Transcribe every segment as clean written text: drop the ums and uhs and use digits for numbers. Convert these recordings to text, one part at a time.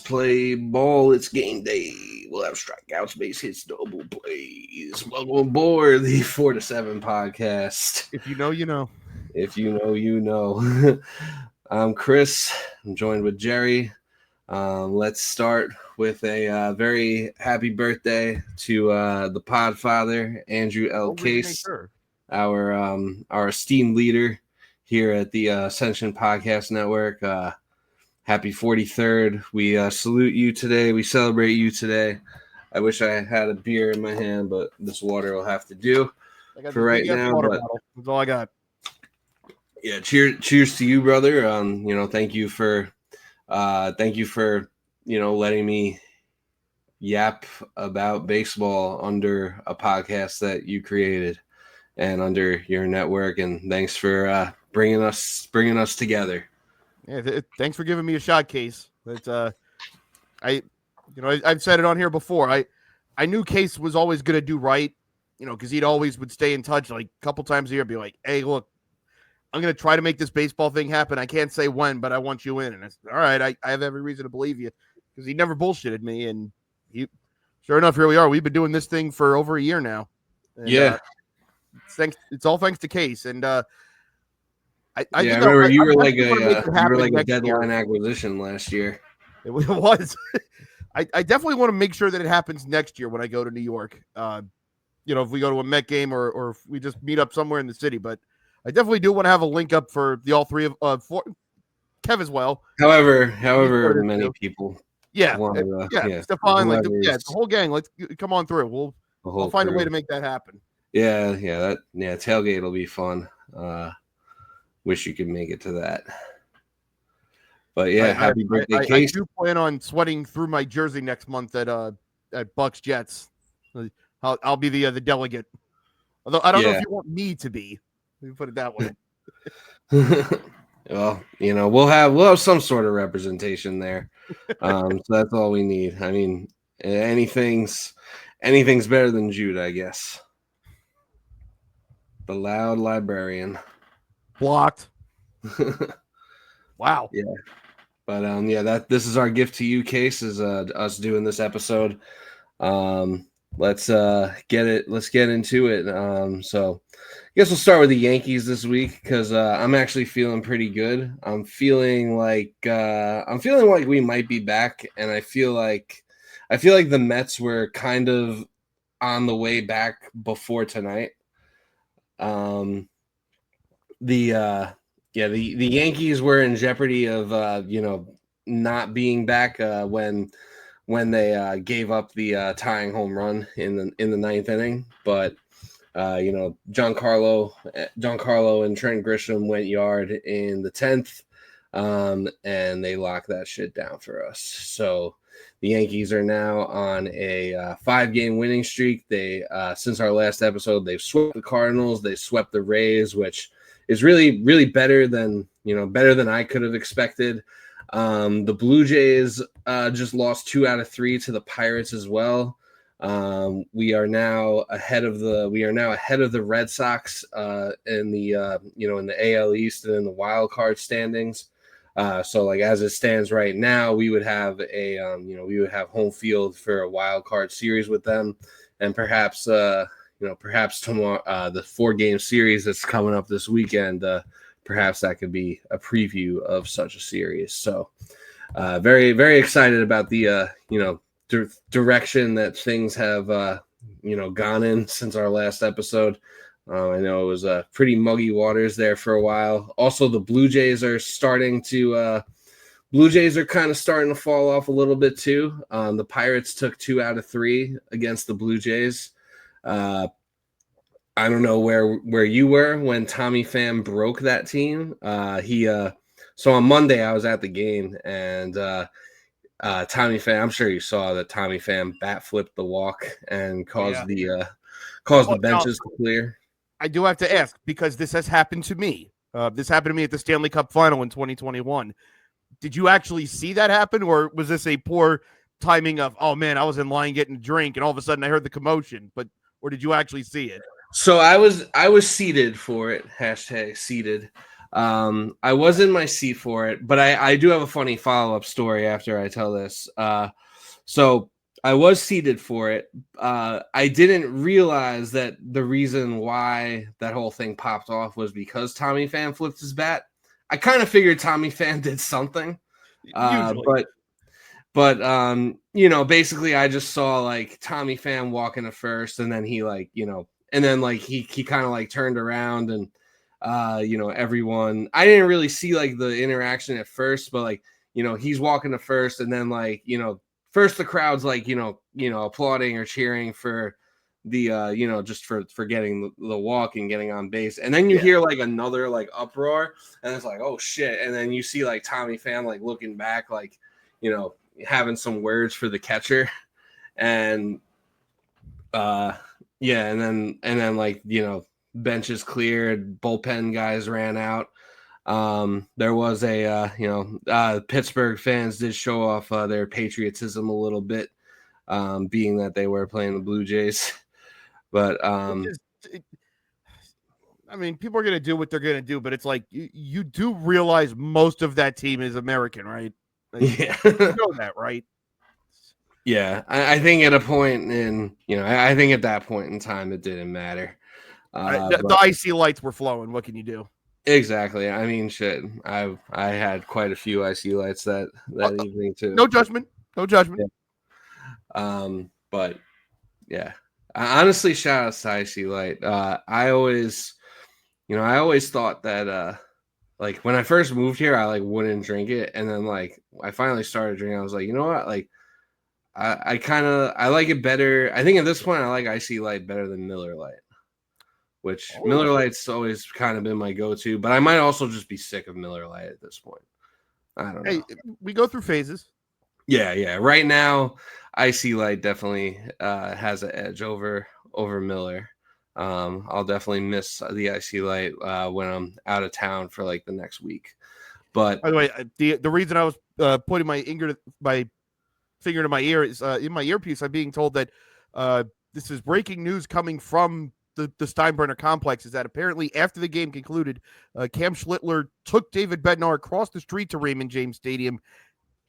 play ball. It's game day. We'll have strikeouts, base hits, double plays. Welcome aboard the 4 to 7 podcast. If you know, you know. If you know, you know. I'm Chris. I'm joined with Jerry. Let's start with a very happy birthday to the Podfather, Andrew L. Case, our esteemed leader here at the Ascension Podcast Network. Happy 43rd. We salute you today. We celebrate you today. I wish I had a beer in my hand, but this water will have to do for right now. But that's all I got. Yeah, cheers to you, brother. Thank you for letting me yap about baseball under a podcast that you created and under your network, and thanks for bringing us together. Yeah, thanks for giving me a shot, Case. That's I've said it on here before. I knew Case was always going to do right, because he'd always would stay in touch like a couple times a year, be like, "Hey, look, I'm going to try to make this baseball thing happen. I can't say when, but I want you in." And I said, "All right, I have every reason to believe you," because he never bullshitted me. And sure enough, here we are. We've been doing this thing for over a year now. And, yeah, it's all thanks to Case. And I remember you were like a deadline acquisition last year. It was. I definitely want to make sure that it happens next year when I go to New York. If we go to a Met game or if we just meet up somewhere in the city. But I definitely do want to have a link up for the all three of four, Kev as well. However many people. Stefan, the whole gang. Let's come on through. I'll find a way to make that happen. Tailgate will be fun. Wish you could make it to that. But happy birthday, Case. I do plan on sweating through my jersey next month at Bucks Jets. I'll be the delegate. Although I don't know if you want me to be. Let me put it that way. Well, we'll have some sort of representation there. So that's all we need. I mean, anything's better than Jude, I guess. The loud librarian. Blocked. Wow. Yeah. But this is our gift to you, Case, is us doing this episode. Let's get into it. So I guess we'll start with the Yankees this week because I'm actually feeling pretty good. I'm feeling like we might be back, and I feel like the Mets were kind of on the way back before tonight. The Yankees were in jeopardy of not being back when they gave up the tying home run in the ninth inning, but Giancarlo and Trent Grisham went yard in the 10th, and they locked that shit down for us. So the Yankees are now on a 5-game winning streak. They since our last episode, they've swept the Cardinals, they swept the Rays, which is really, really better than I could have expected. The Blue Jays just lost 2 out of 3 to the Pirates as well. We are now ahead of the Red Sox in the AL East and in the wild card standings. So like as it stands right now, we would have home field for a wild card series with them, and perhaps tomorrow, the 4-game series that's coming up this weekend, perhaps that could be a preview of such a series. So very, very excited about the direction that things have gone in since our last episode. I know it was pretty muggy waters there for a while. Also, the Blue Jays are kind of starting to fall off a little bit too. The Pirates took 2 out of 3 against the Blue Jays. I don't know where you were when Tommy Pham broke that team. So on Monday I was at the game, and Tommy Pham, I'm sure you saw that Tommy Pham bat flipped the walk and caused the benches to clear. I do have to ask, because this has happened to me. This happened to me at the Stanley Cup Final in 2021. Did you actually see that happen, or was this a poor timing of, oh man, I was in line getting a drink and all of a sudden I heard the commotion? Or did you actually see it? So I was seated for it. #seated. I was in my seat for it, but I do have a funny follow-up story after I tell this. So I was seated for it. I didn't realize that the reason why that whole thing popped off was because Tommy Pham flipped his bat. I kind of figured Tommy Pham did something, Usually. but basically I just saw like Tommy Pham walking to first, and then he and then like he kind of like turned around and everyone. I didn't really see like the interaction at first, but like he's walking to first, and then like first the crowd's like applauding or cheering for the just for getting the walk and getting on base, and then you hear like another like uproar, and it's like, oh shit, and then you see like Tommy Pham like looking back like having some words for the catcher, and and then like benches cleared, bullpen guys ran out. There was Pittsburgh fans did show off their patriotism a little bit, being that they were playing the Blue Jays. But people are going to do what they're going to do, but it's like you do realize most of that team is American, right? Like, yeah, you know that, right? Yeah, I think at a point I think at that point in time it didn't matter. The icy lights were flowing. What can you do? Exactly. I mean, shit. I had quite a few IC lights that evening too. No judgment. No judgment. Yeah. But yeah. Honestly, shout out to IC Light. I always thought that like when I first moved here, I like wouldn't drink it, and then like I finally started drinking. I was like, you know what, like I like it better. I think at this point I like IC Light better than Miller Lite. Which Miller Lite's always kind of been my go-to, but I might also just be sick of Miller Lite at this point. I don't know. Hey, we go through phases. Yeah. Right now, IC Light definitely has an edge over Miller. I'll definitely miss the IC Light when I'm out of town for like the next week. But by the way, the reason I was putting my finger to my ear is in my earpiece. I'm being told that this is breaking news coming from the Steinbrenner complex, is that apparently after the game concluded, Cam Schlittler took David Bednar across the street to Raymond James Stadium,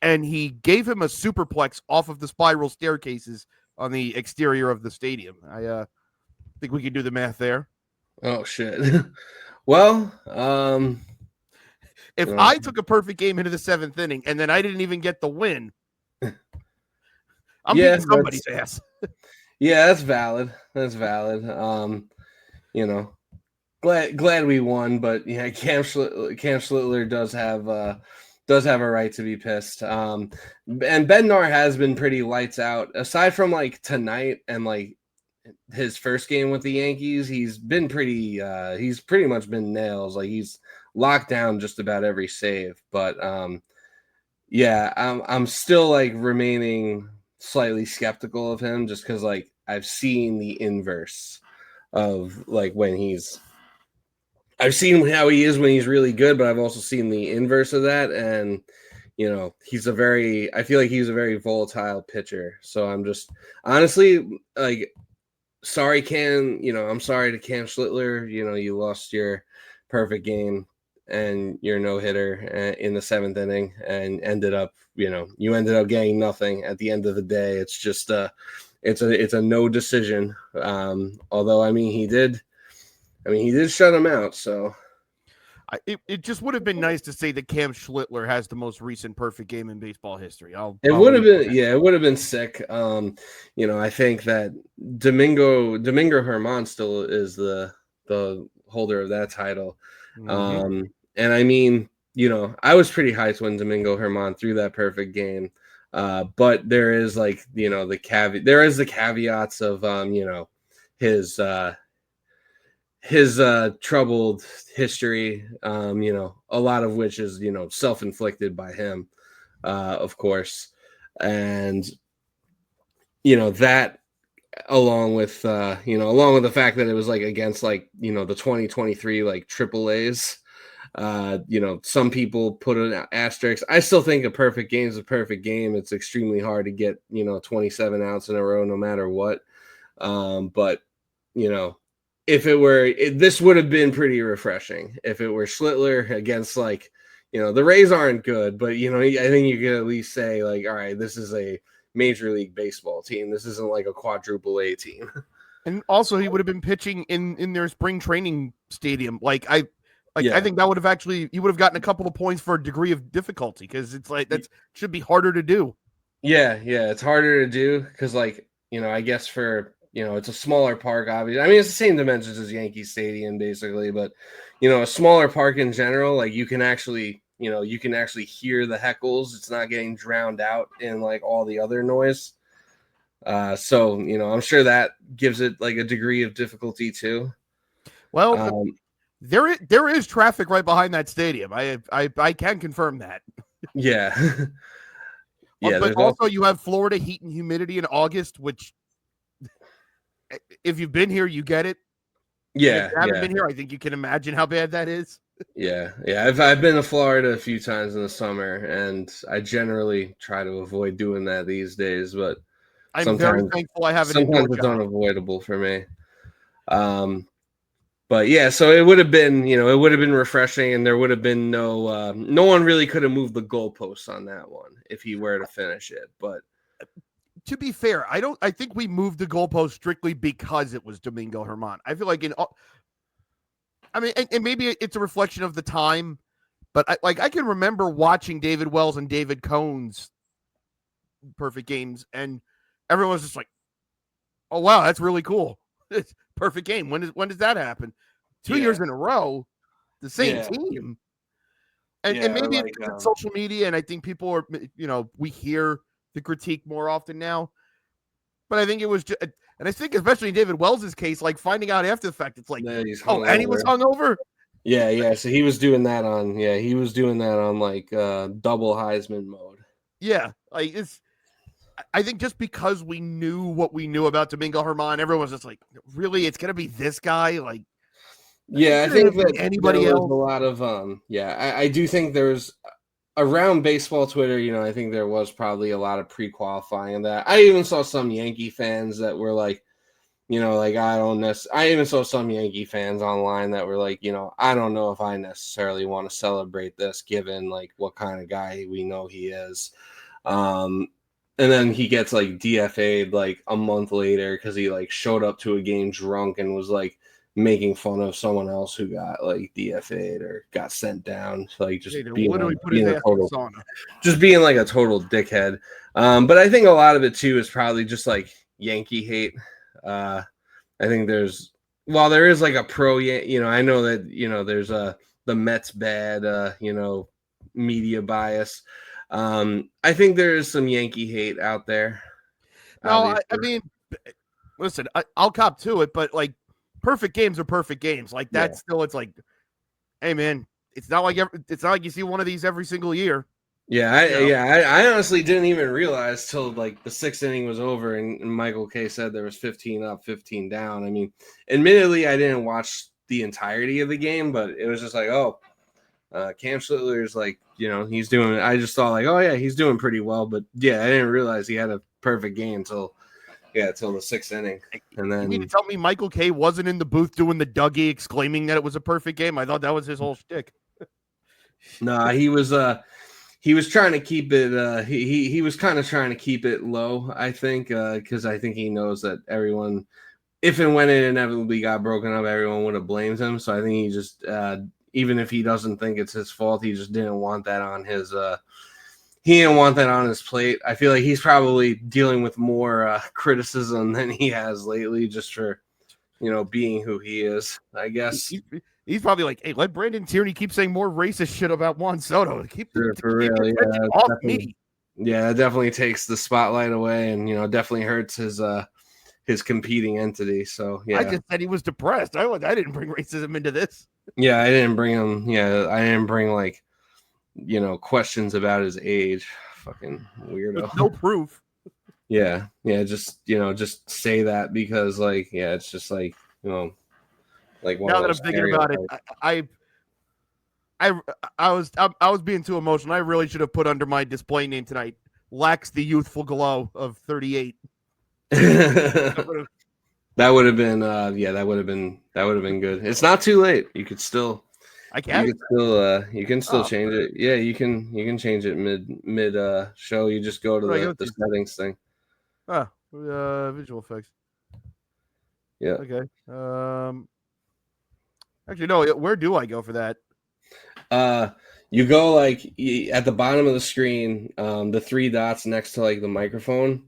and he gave him a superplex off of the spiral staircases on the exterior of the stadium. I think we can do the math there. Oh shit. Well, if I took a perfect game into the 7th inning and then I didn't even get the win, I'm beating somebody's ass. Yeah, that's valid. Glad we won, but yeah, Cam Schlittler does have a right to be pissed. And Bednar has been pretty lights out. Aside from like tonight and like his first game with the Yankees, he's pretty much been nails. Like he's locked down just about every save. But yeah, I'm still like remaining slightly skeptical of him just because like I've seen the inverse of like I've seen how he is when he's really good, but I've also seen the inverse of that. And, I feel like he's a very volatile pitcher. So I'm just honestly like, sorry, I'm sorry to Cam Schlittler. You lost your perfect game and your no-hitter in the 7th inning and ended up getting nothing at the end of the day. It's just it's a no decision. Although he did shut him out. So it just would have been nice to say that Cam Schlittler has the most recent perfect game in baseball history. It would have been sick. I think that Domingo Germán still is the holder of that title. Mm-hmm. And I was pretty hyped when Domingo Germán threw that perfect game. But there is like, the caveats of, his troubled history, a lot of which is, self-inflicted by him, of course. And, that along with the fact that it was like against like, the 2023, like AAAs, some people put an asterisk. I still think a perfect game is a perfect game. It's extremely hard to get, 27 outs in a row, no matter what. But, if it were, this would have been pretty refreshing if it were Schlittler against like, the Rays aren't good, but I think you could at least say like, all right, this is a Major League Baseball team. This isn't like a quadruple A team. And also, he would have been pitching in their spring training stadium. I think that would have he would have gotten a couple of points for a degree of difficulty because it's like that should be harder to do. Yeah, it's harder to do because I guess for it's a smaller park. Obviously, I mean it's the same dimensions as Yankee Stadium basically, but a smaller park in general, like you can actually hear the heckles. It's not getting drowned out in like all the other noise. So I'm sure that gives it like a degree of difficulty too. Well, there is traffic right behind that stadium. I can confirm that. Yeah. Yeah, but also you have Florida heat and humidity in August, which if you've been here, you get it. Yeah. If you haven't been here, I think you can imagine how bad that is. Yeah. I've been to Florida a few times in the summer, and I generally try to avoid doing that these days, but I'm very thankful I have an sometimes it's unavoidable for me. But yeah, so it would have been, refreshing, and there would have been no one really could have moved the goalposts on that one if he were to finish it. But to be fair, I think we moved the goalpost strictly because it was Domingo Germán. I feel like and maybe it's a reflection of the time, but I can remember watching David Wells and David Cohn's perfect games, and everyone was just like, "Oh wow, that's really cool." It's perfect game. When does that happen? 2 years in a row, the same team. And maybe it's social media, and I think people are, we hear the critique more often now. But I think it was just, and I think especially in David Wells' case, like finding out after the fact, it's like, and he was hungover. Yeah. So he was doing that on, like double Heisman mode. Yeah, like I think just because we knew what we knew about Domingo Germán, everyone was just like, really, it's gonna be this guy? Like, yeah, I think that anybody else. A lot of I do think there's around baseball Twitter, I think there was probably a lot of pre-qualifying of that. I even saw some Yankee fans that were like, I even saw some Yankee fans online that were like, I don't know if I necessarily want to celebrate this given like what kind of guy we know he is. And then he gets like DFA'd like a month later because he like showed up to a game drunk and was like making fun of someone else who got like DFA'd or got sent down. So, like just being like a total dickhead. But I think a lot of it too is probably just like Yankee hate. I think there is like a pro, I know that, there's the Mets bad, media bias. I think there is some Yankee hate out there. No, I mean, listen, I'll cop to it, but like perfect games are perfect games. Like that's still, it's like, hey man, it's not like you see one of these every single year. I honestly didn't even realize till like the sixth inning was over and Michael K said there was 15 up, 15 down. I mean, admittedly, I didn't watch the entirety of the game, but it was just like, Cam Schlittler is like, he's doing. I just thought like, oh yeah, he's doing pretty well, but yeah, I didn't realize he had a perfect game till the sixth inning. And then you mean to tell me Michael K wasn't in the booth doing the Dougie, exclaiming that it was a perfect game? I thought that was his whole shtick. Nah, he was trying to keep it. He was kind of trying to keep it low. I think because I think he knows that everyone, if and when it inevitably got broken up, everyone would have blamed him. So I think he just. Even if he doesn't think it's his fault, he just didn't want that on his plate. I feel like he's probably dealing with more criticism than he has lately, just for being who he is. I guess he's probably like, hey, let Brandon Tierney keep saying more racist shit about Juan Soto. Keep off me. Yeah, that definitely takes the spotlight away, and definitely hurts his competing entity. So yeah, I just said he was depressed. I didn't bring racism into this. Yeah, I didn't bring him. Yeah, I didn't bring like, questions about his age. Fucking weirdo. With no proof. Yeah, just say that because like, it's just like, like one now that I'm thinking about it, I was being too emotional. I really should have put under my display name tonight, lacks the youthful glow of 38. That would have been that would have been good. It's not too late. You could still I can. you can still change it. Yeah, you can change it mid show. You just go to What do I go the to? settings thing. Visual effects. Yeah. Okay. Actually, no. Where do I go for that? You go like at the bottom of the screen, the three dots next to like the microphone.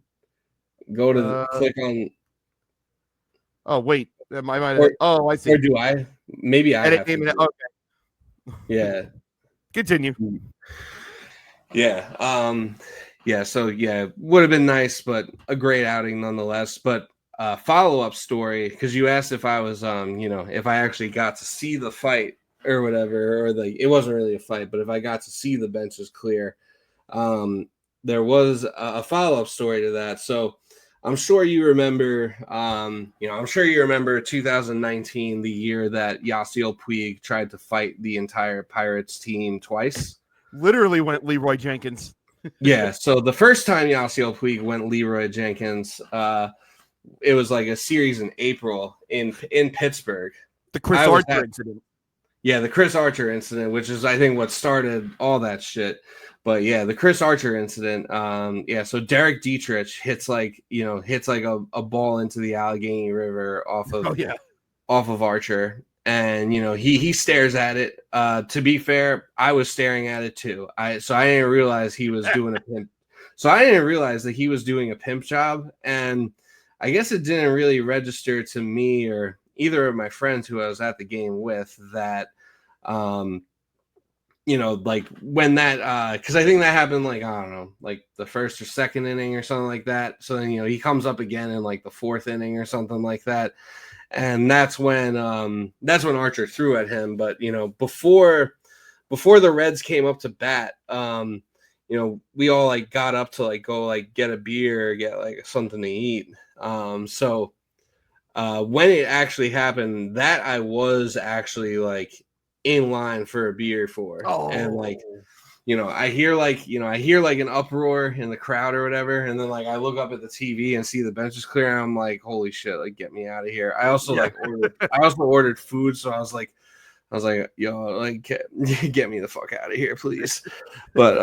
Go to click on. Oh wait, I might. Or, Oh, I see. or do I? Maybe I Edit have to. name Do it. it. Okay. Yeah. Continue. Yeah. Yeah. So yeah, would have been nice, but a great outing nonetheless. But follow-up story, because you asked if I was if I actually got to see the fight or whatever, or it wasn't really a fight, but if I got to see the benches clear. Um, there was a follow-up story to that. So I'm sure you remember, I'm sure you remember 2019, the year that Yasiel Puig tried to fight the entire Pirates team twice. Literally went Leroy Jenkins. Yeah. So the first time Yasiel Puig went Leroy Jenkins, it was like a series in April in Pittsburgh. The Chris Archer incident. Yeah, the Chris Archer incident, which is I think what started all that shit. But yeah, the Chris Archer incident. So Derek Dietrich hits like a ball into the Allegheny River off of Archer, and he stares at it. To be fair, I was staring at it too. I didn't realize he was doing a pimp. So I didn't realize that he was doing a pimp job, and I guess it didn't really register to me or either of my friends who I was at the game with that like when that because I think that happened like I don't know, like the first or second inning or something like that. So then he comes up again in like the fourth inning or something like that, and that's when Archer threw at him. But before the Reds came up to bat, we all like got up to like go like get a beer, get like something to eat. When it actually happened, that I was actually like in line for a beer for, and like I hear like an uproar in the crowd or whatever, and then like I look up at the TV and see the bench is clear, and I'm like, holy shit, like get me out of here. I also ordered food, so I was like, yo, like get me the fuck out of here, please. But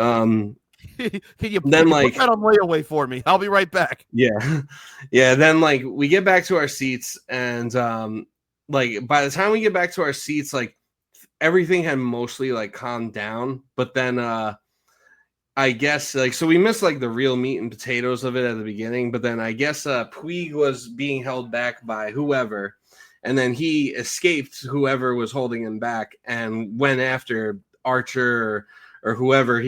Can you then like put that on layaway for me? I'll be right back. yeah. Yeah. Then like we get back to our seats, and like by the time we get back to our seats, like everything had mostly like calmed down. But then I guess like so we missed like the real meat and potatoes of it at the beginning. But then I guess Puig was being held back by whoever, and then he escaped whoever was holding him back and went after Archer or whoever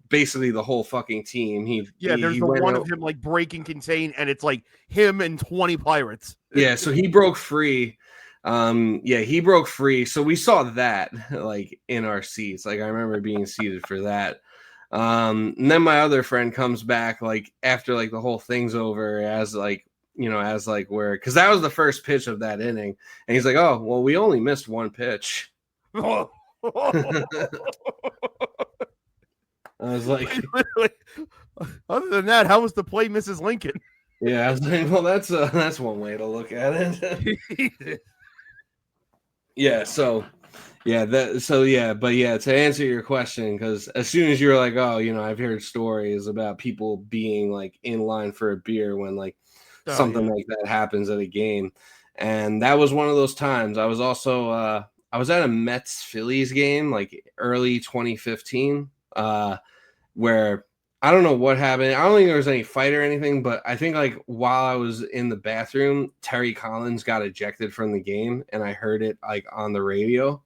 basically the whole fucking team. There's one of him like breaking contain, and it's like him and 20 Pirates. Yeah, so he broke free. He broke free. So we saw that like in our seats. Like I remember being seated for that. And then my other friend comes back like after like the whole thing's over as like where because that was the first pitch of that inning, and he's like, oh well, we only missed one pitch. I was like, other than that, how was the play, Mrs. Lincoln? Yeah, I was like, well, that's one way to look at it. Yeah, but to answer your question, because as soon as you were like, oh, I've heard stories about people being like in line for a beer when like something like that happens at a game, and that was one of those times. I was also I was at a Mets Phillies game like early 2015. Where I don't know what happened. I don't think there was any fight or anything, but I think like while I was in the bathroom, Terry Collins got ejected from the game, and I heard it like on the radio.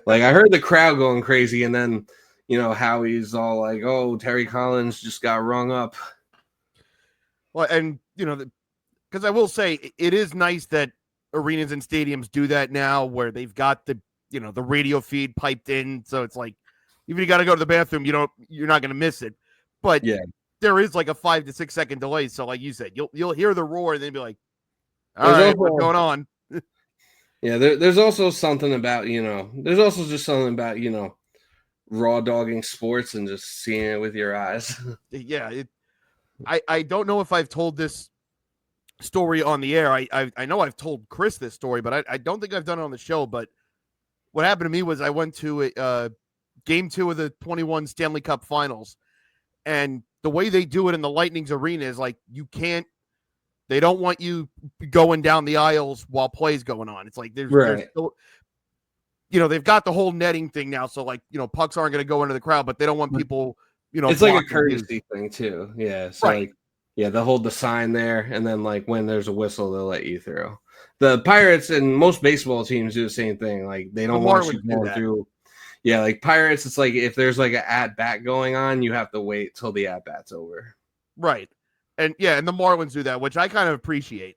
Like I heard the crowd going crazy, and then Howie's all like, "Oh, Terry Collins just got rung up." Well, and because I will say it is nice that arenas and stadiums do that now, where they've got the the radio feed piped in, so it's like even if you got to go to the bathroom, you're not going to miss it. But yeah, there is like a 5 to 6 second delay. So like you said, you'll hear the roar and then be like, all right, what's going on? Yeah, there's also something about there's also just something about raw dogging sports and just seeing it with your eyes. Yeah, I don't know if I've told this story on the air. I know I've told Chris this story, but I don't think I've done it on the show. But what happened to me was I went to game 2 of the 21 Stanley Cup Finals, and the way they do it in the Lightning's arena is like they don't want you going down the aisles while play's going on. It's like there's still, they've got the whole netting thing now, so like pucks aren't going to go into the crowd, but they don't want people it's like a courtesy thing too. Yeah, so right. like they'll hold the sign there, and then like when there's a whistle, they'll let you through. The Pirates and most baseball teams do the same thing. Like they don't want you going through. Yeah, like Pirates, it's like if there's like an at bat going on, you have to wait till the at bat's over. Right. And and the Marlins do that, which I kind of appreciate.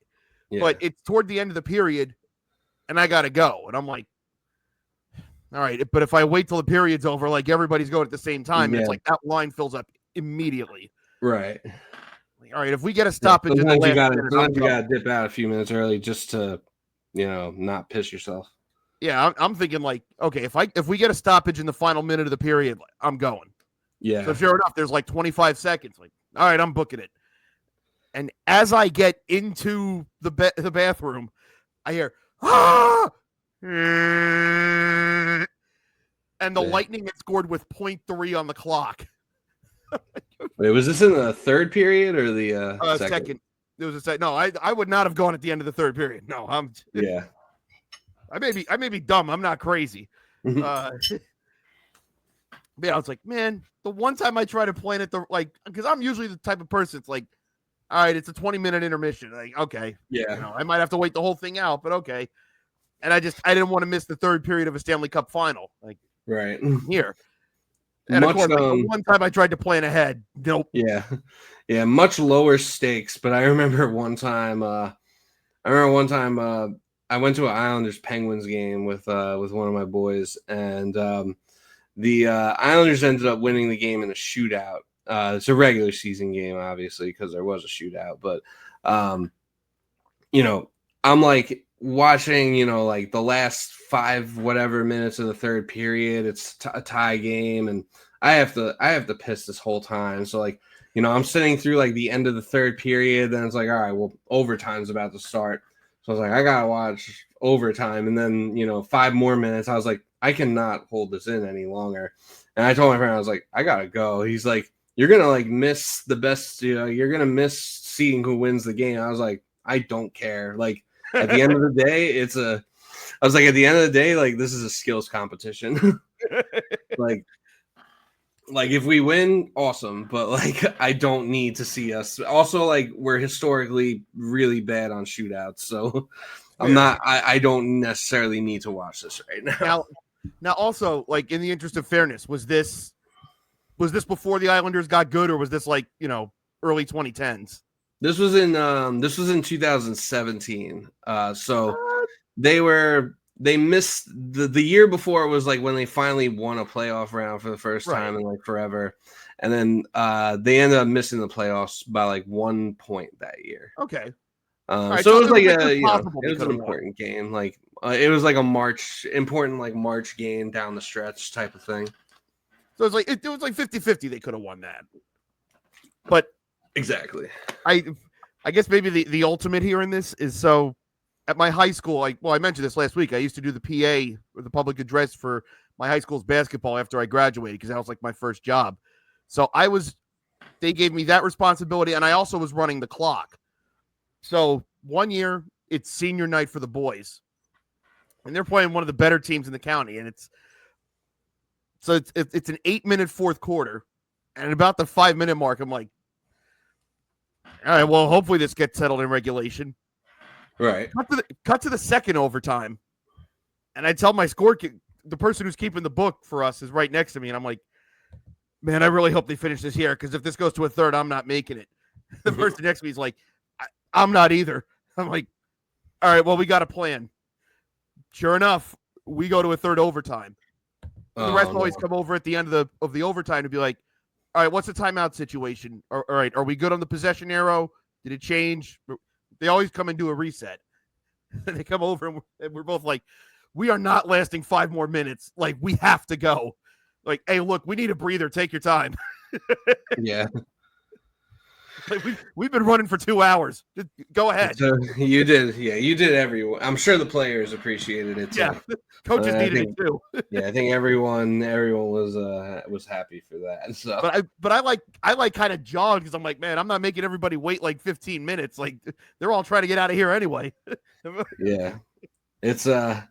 Yeah. But it's toward the end of the period, and I got to go. And I'm like, all right, but if I wait till the period's over, like everybody's going at the same time, it's like that line fills up immediately. Right. Like, all right, if we get a stoppage in the last minute, sometimes you got to dip out a few minutes early just to, not piss yourself. Yeah, I'm thinking like, okay, if we get a stoppage in the final minute of the period, I'm going. Yeah. So sure enough, there's like 25 seconds. Like, all right, I'm booking it. And as I get into the bathroom, I hear, ah! And the Lightning had scored with 0.3 on the clock. Wait, was this in the third period or the second? It was a second. No, I would not have gone at the end of the third period. No, yeah. I may be dumb. I'm not crazy. I was like, man, the one time I try to plan it because I'm usually the type of person. It's like, all right, it's a 20-minute intermission. Like, okay, I might have to wait the whole thing out, but okay. And I didn't want to miss the third period of a Stanley Cup final. Like, right here. And of course, the one time I tried to plan ahead, nope. Yeah, much lower stakes. But I remember one time. I went to an Islanders Penguins game with one of my boys, and the Islanders ended up winning the game in a shootout. It's a regular season game, obviously, because there was a shootout. But I'm like watching, like the last 5 whatever minutes of the third period. It's a tie game, and I have to piss this whole time. So like, I'm sitting through like the end of the third period. Then it's like, all right, well, overtime's about to start. So I was like, I gotta watch overtime, and then 5 more minutes. I was like, I cannot hold this in any longer. And I told my friend, I was like, I gotta go. He's like, you're gonna like miss the best. You're gonna miss seeing who wins the game. I was like, I don't care. Like at the end of the day, at the end of the day, like this is a skills competition. like if we win, awesome. But like, I don't need to see us. Also, like we're historically really bad on shootouts, so I don't necessarily need to watch this right now. Now, also, like in the interest of fairness, was this before the Islanders got good, or was this like early 2010s? This was in 2017. So they missed the year before. It was like when they finally won a playoff round for the first time in like forever, and then they ended up missing the playoffs by like 1 point that year. Okay. So it was like it was an important game. Like it was like a important March game down the stretch type of thing. So it was like 50-50 they could have won that. But exactly. I guess maybe the ultimate here in this is so at my high school, I mentioned this last week. I used to do the PA or the public address for my high school's basketball after I graduated because that was like my first job. So they gave me that responsibility, and I also was running the clock. So one year it's senior night for the boys, and they're playing one of the better teams in the county, and it's an 8-minute fourth quarter, and at about the 5-minute mark, I'm like, all right, well, hopefully this gets settled in regulation. Right. Cut to the second overtime, and I tell my the person who's keeping the book for us is right next to me, and I'm like, man, I really hope they finish this here because if this goes to a third, I'm not making it. The person next to me is like, I'm not either. I'm like, all right, well, we got a plan. Sure enough, we go to a third overtime. The rest always come over at the end of the overtime to be like, all right, what's the timeout situation? All right, are we good on the possession arrow? Did it change? They always come and do a reset. And they come over and we're both like, we are not lasting 5 more minutes. Like, we have to go. Like, hey, look, we need a breather. Take your time. Yeah. Like we've been running for 2 hours. Just go ahead. So you did, yeah, you did everyone. I'm sure the players appreciated it too. Yeah, coaches needed think, it too. Yeah, I think everyone was happy for that. So, but I like kind of jog because I'm like, man, I'm not making everybody wait like 15 minutes. Like they're all trying to get out of here anyway. yeah, it's it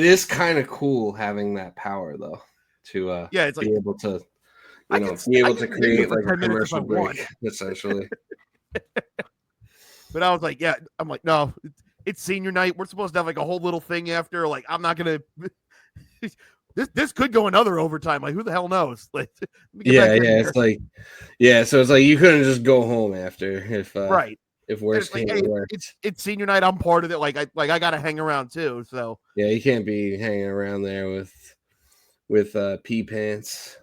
is kind of cool having that power though to yeah, it's like be able to I can leave create for like a 10 minutes if I commercial want. break essentially. But I was like, yeah, I'm like, no, it's senior night. We're supposed to have like a whole little thing after. Like, I'm not gonna. This could go another overtime. Like, who the hell knows? Like, let me get back in here. It's like, so it's like you couldn't just go home after right. if worse came to worse. It's senior night. I'm part of it. Like I gotta hang around too. So yeah, you can't be hanging around there with pee pants.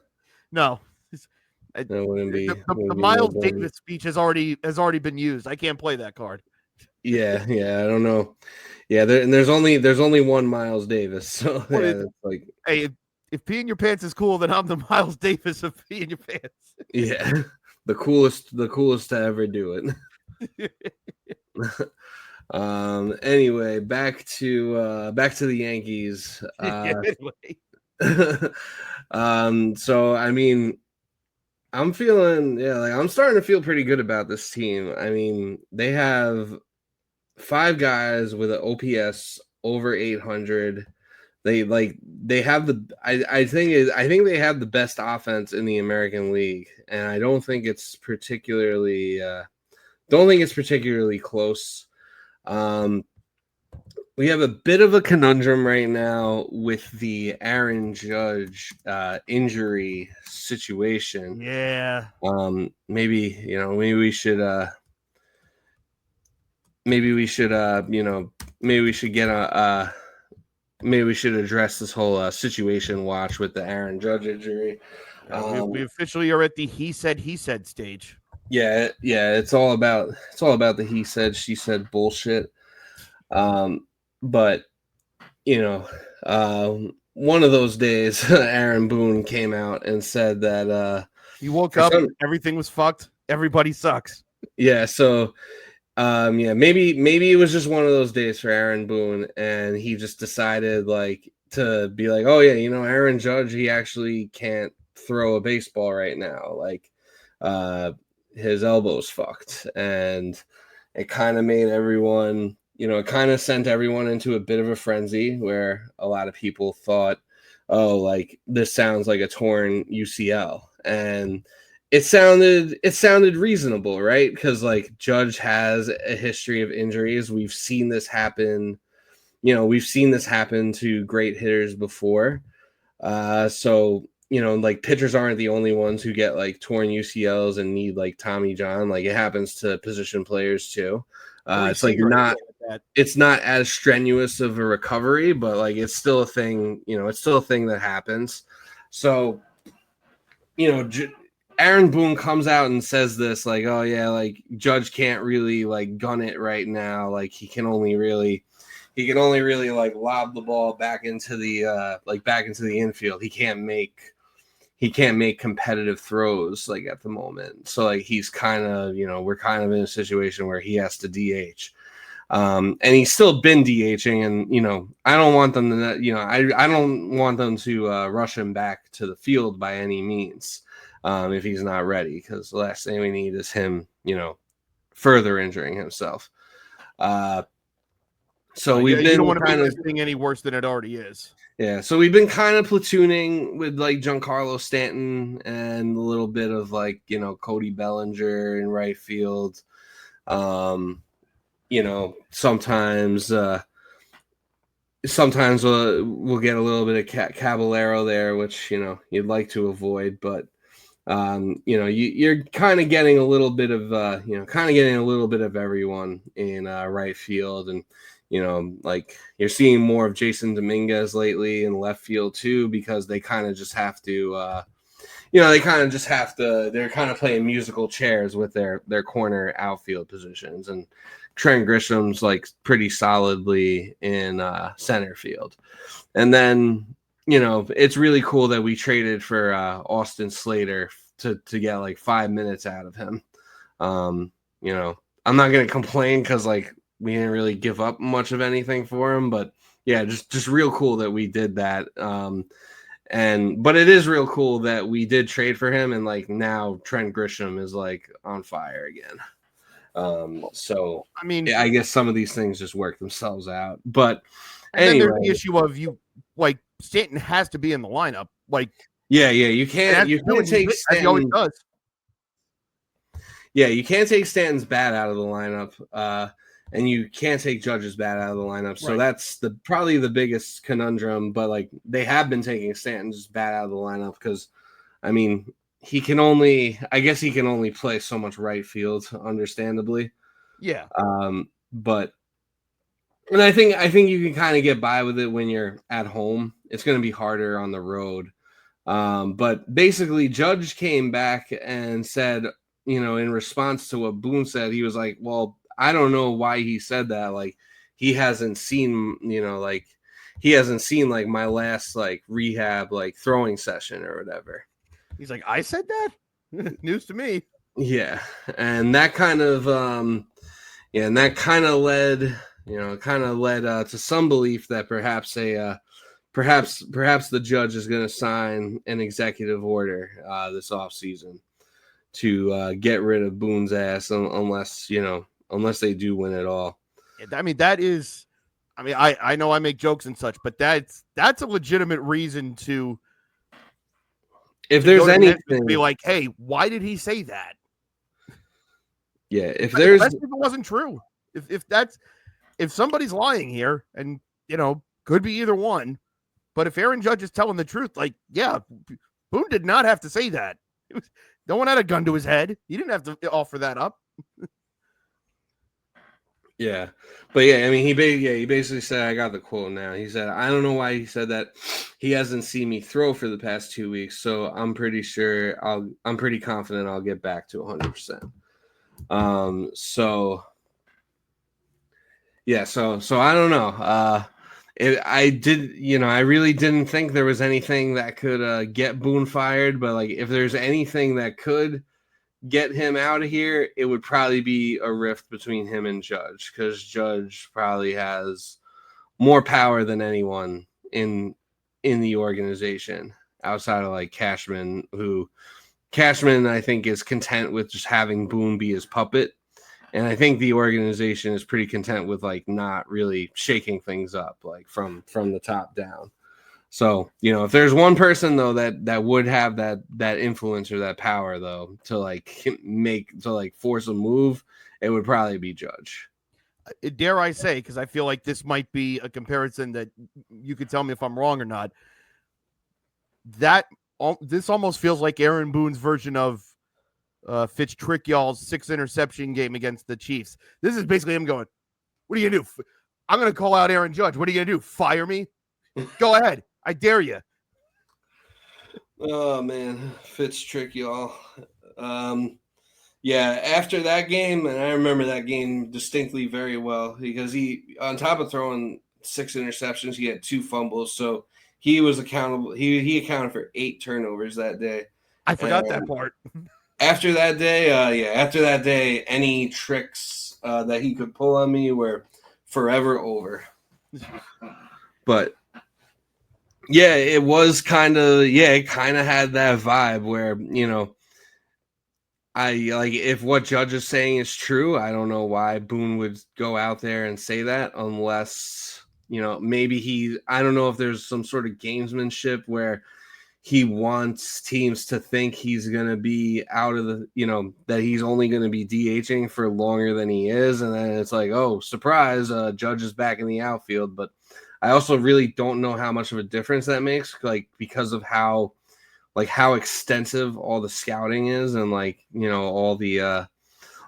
No. That wouldn't be the Miles Davis speech has already been used. I can't play that card. Yeah, I don't know. Yeah, there's only one Miles Davis. So it's like, hey, if pee in your pants is cool, then I'm the Miles Davis of pee in your pants. Yeah, the coolest to ever do it. Anyway, back to the Yankees. So I mean, I'm feeling I'm starting to feel pretty good about this team. I mean, they have 5 guys with an OPS over 800. They have I think they have the best offense in the American League, and I don't think it's particularly close. We have a bit of a conundrum right now with the Aaron Judge injury situation. Yeah. Maybe we should address this whole situation watch with the Aaron Judge injury. We officially are at the he said stage. Yeah, it's all about the he said she said bullshit. But one of those days, Aaron Boone came out and said that he woke up, everything was fucked, everybody sucks. Yeah, so maybe it was just one of those days for Aaron Boone, and he just decided to be like, oh yeah, Aaron Judge, he actually can't throw a baseball right now. Like, his elbow's fucked, and it kind of made everyone. It kind of sent everyone into a bit of a frenzy where a lot of people thought, oh, like this sounds like a torn UCL. And it sounded reasonable, right? Because like Judge has a history of injuries. We've seen this happen. We've seen this happen to great hitters before. So, like pitchers aren't the only ones who get like torn UCLs and need like Tommy John. Like it happens to position players too. It's like it's not as strenuous of a recovery, but like it's still a thing. It's still a thing that happens. So, Aaron Boone comes out and says this, like, oh yeah, like Judge can't really like gun it right now. Like he can only really like lob the ball back into the infield. He can't make competitive throws like at the moment. So like he's kind of, we're kind of in a situation where he has to DH. And he's still been DHing, and I don't want them to, I don't want them to rush him back to the field by any means if he's not ready, because the last thing we need is him, further injuring himself. So we've been, you don't want to make this thing any worse than it already is. Yeah, so we've been kind of platooning with like Giancarlo Stanton and a little bit of like, Cody Bellinger in right field. Sometimes we'll get a little bit of Caballero there, which, you'd like to avoid, but you're kind of getting a little bit of everyone in right field, and like you're seeing more of Jason Dominguez lately in left field too, because they kind of just have to, they're kind of playing musical chairs with their corner outfield positions, and Trent Grisham's like pretty solidly in center field. And then, it's really cool that we traded for Austin Slater to get like 5 minutes out of him. You know, I'm not gonna complain because like we didn't really give up much of anything for him, but yeah, just real cool that we did that. But it is real cool that we did trade for him, and like now Trent Grisham is like on fire again. So I mean, yeah, I guess some of these things just work themselves out. But and anyway, then there's the issue of you like Stanton has to be in the lineup. Like, yeah, you can't take as he always Stanton. does. Yeah, you can't take Stanton's bat out of the lineup, and you can't take Judge's bat out of the lineup. So Right. that's probably the biggest conundrum. But like they have been taking Stanton's bat out of the lineup because, I mean, I guess he can only play so much right field, understandably. Yeah. But and I think you can kind of get by with it when you're at home. It's going to be harder on the road. But basically, Judge came back and said, you know, in response to what Boone said, he was like, well, I don't know why he said that. Like, he hasn't seen, you know, like, he hasn't seen, like, my last, like, rehab, like, throwing session or whatever. He's like, I said that? News to me. Yeah. And that kind of, led, to some belief that perhaps the Judge is going to sign an executive order this offseason to get rid of Boone's ass unless they do win it all. I mean, I know I make jokes and such, but that's a legitimate reason to there's anything to be like, hey, why did he say that? Yeah, if it wasn't true. If somebody's lying here, and you know, could be either one, but if Aaron Judge is telling the truth, like, yeah, Boone did not have to say that. No one had a gun to his head. He didn't have to offer that up. Yeah. But yeah, I mean, he basically said, I got the quote now. He said, I don't know why he said that. He hasn't seen me throw for the past 2 weeks, so I'm pretty confident I'll get back to 100%. So I don't know. I really didn't think there was anything that could get Boone fired, but like if there's anything that could get him out of here, it would probably be a rift between him and Judge, because Judge probably has more power than anyone in the organization outside of like Cashman, who Cashman I think is content with just having Boone be his puppet. And I think the organization is pretty content with like not really shaking things up like from the top down. So, you know, if there's one person though that would have that influence or that power though to force a move, it would probably be Judge. Dare I say, because I feel like this might be a comparison that you could tell me if I'm wrong or not. This almost feels like Aaron Boone's version of Fitz Trick y'all's 6 interception game against the Chiefs. This is basically him going, what are you going to do? I'm going to call out Aaron Judge. What are you going to do? Fire me? Go ahead. I dare you. Oh, man. Fitz Trick y'all. Yeah, after that game, and I remember that game distinctly very well, because he, on top of throwing 6 interceptions, he had 2 fumbles. So he was accountable. He accounted for 8 turnovers that day. I forgot that part. After that day, any tricks that he could pull on me were forever over. But yeah, it kind of had that vibe where, you know, if what Judge is saying is true, I don't know why Boone would go out there and say that unless, you know, maybe I don't know if there's some sort of gamesmanship where he wants teams to think he's going to be out of the, you know, that he's only going to be DHing for longer than he is. And then it's like, oh, surprise, Judge is back in the outfield. But I also really don't know how much of a difference that makes, like, because of how extensive all the scouting is. And like, you know, all the,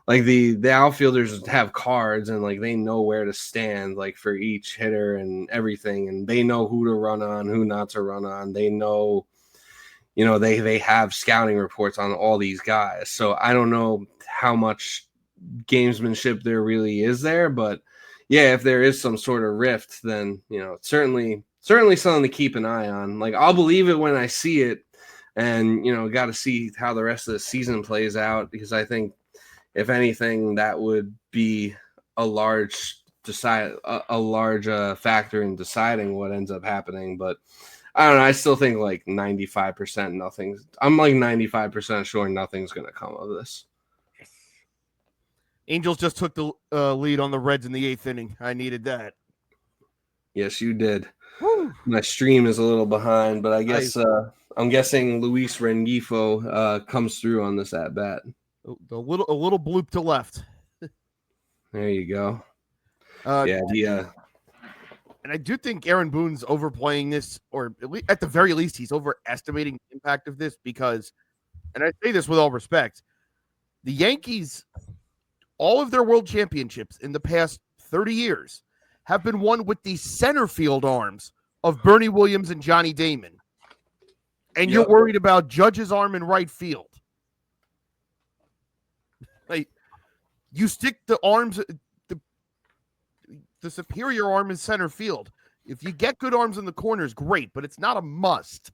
the outfielders have cards and like, they know where to stand, like for each hitter and everything. And they know who to run on, who not to run on. They know, you know, they have scouting reports on all these guys. So I don't know how much gamesmanship there really is there, but yeah, if there is some sort of rift, then, you know, certainly something to keep an eye on. Like, I'll believe it when I see it. And, got to see how the rest of the season plays out, because I think, if anything, that would be a large factor in deciding what ends up happening. But I don't know. I still think like 95% I'm like 95% sure nothing's going to come of this. Angels just took the lead on the Reds in the 8th inning. I needed that. Yes, you did. Woo. My stream is a little behind, but I guess I'm guessing Luis Rengifo comes through on this at bat. A little bloop to left. There you go. And I do think Aaron Boone's overplaying this, or at the very least, he's overestimating the impact of this because, and I say this with all respect, the Yankees, all of their world championships in the past 30 years have been won with the center field arms of Bernie Williams and Johnny Damon. And you're worried about Judge's arm in right field. Like, you stick the arms, the superior arm in center field. If you get good arms in the corners, great, but it's not a must.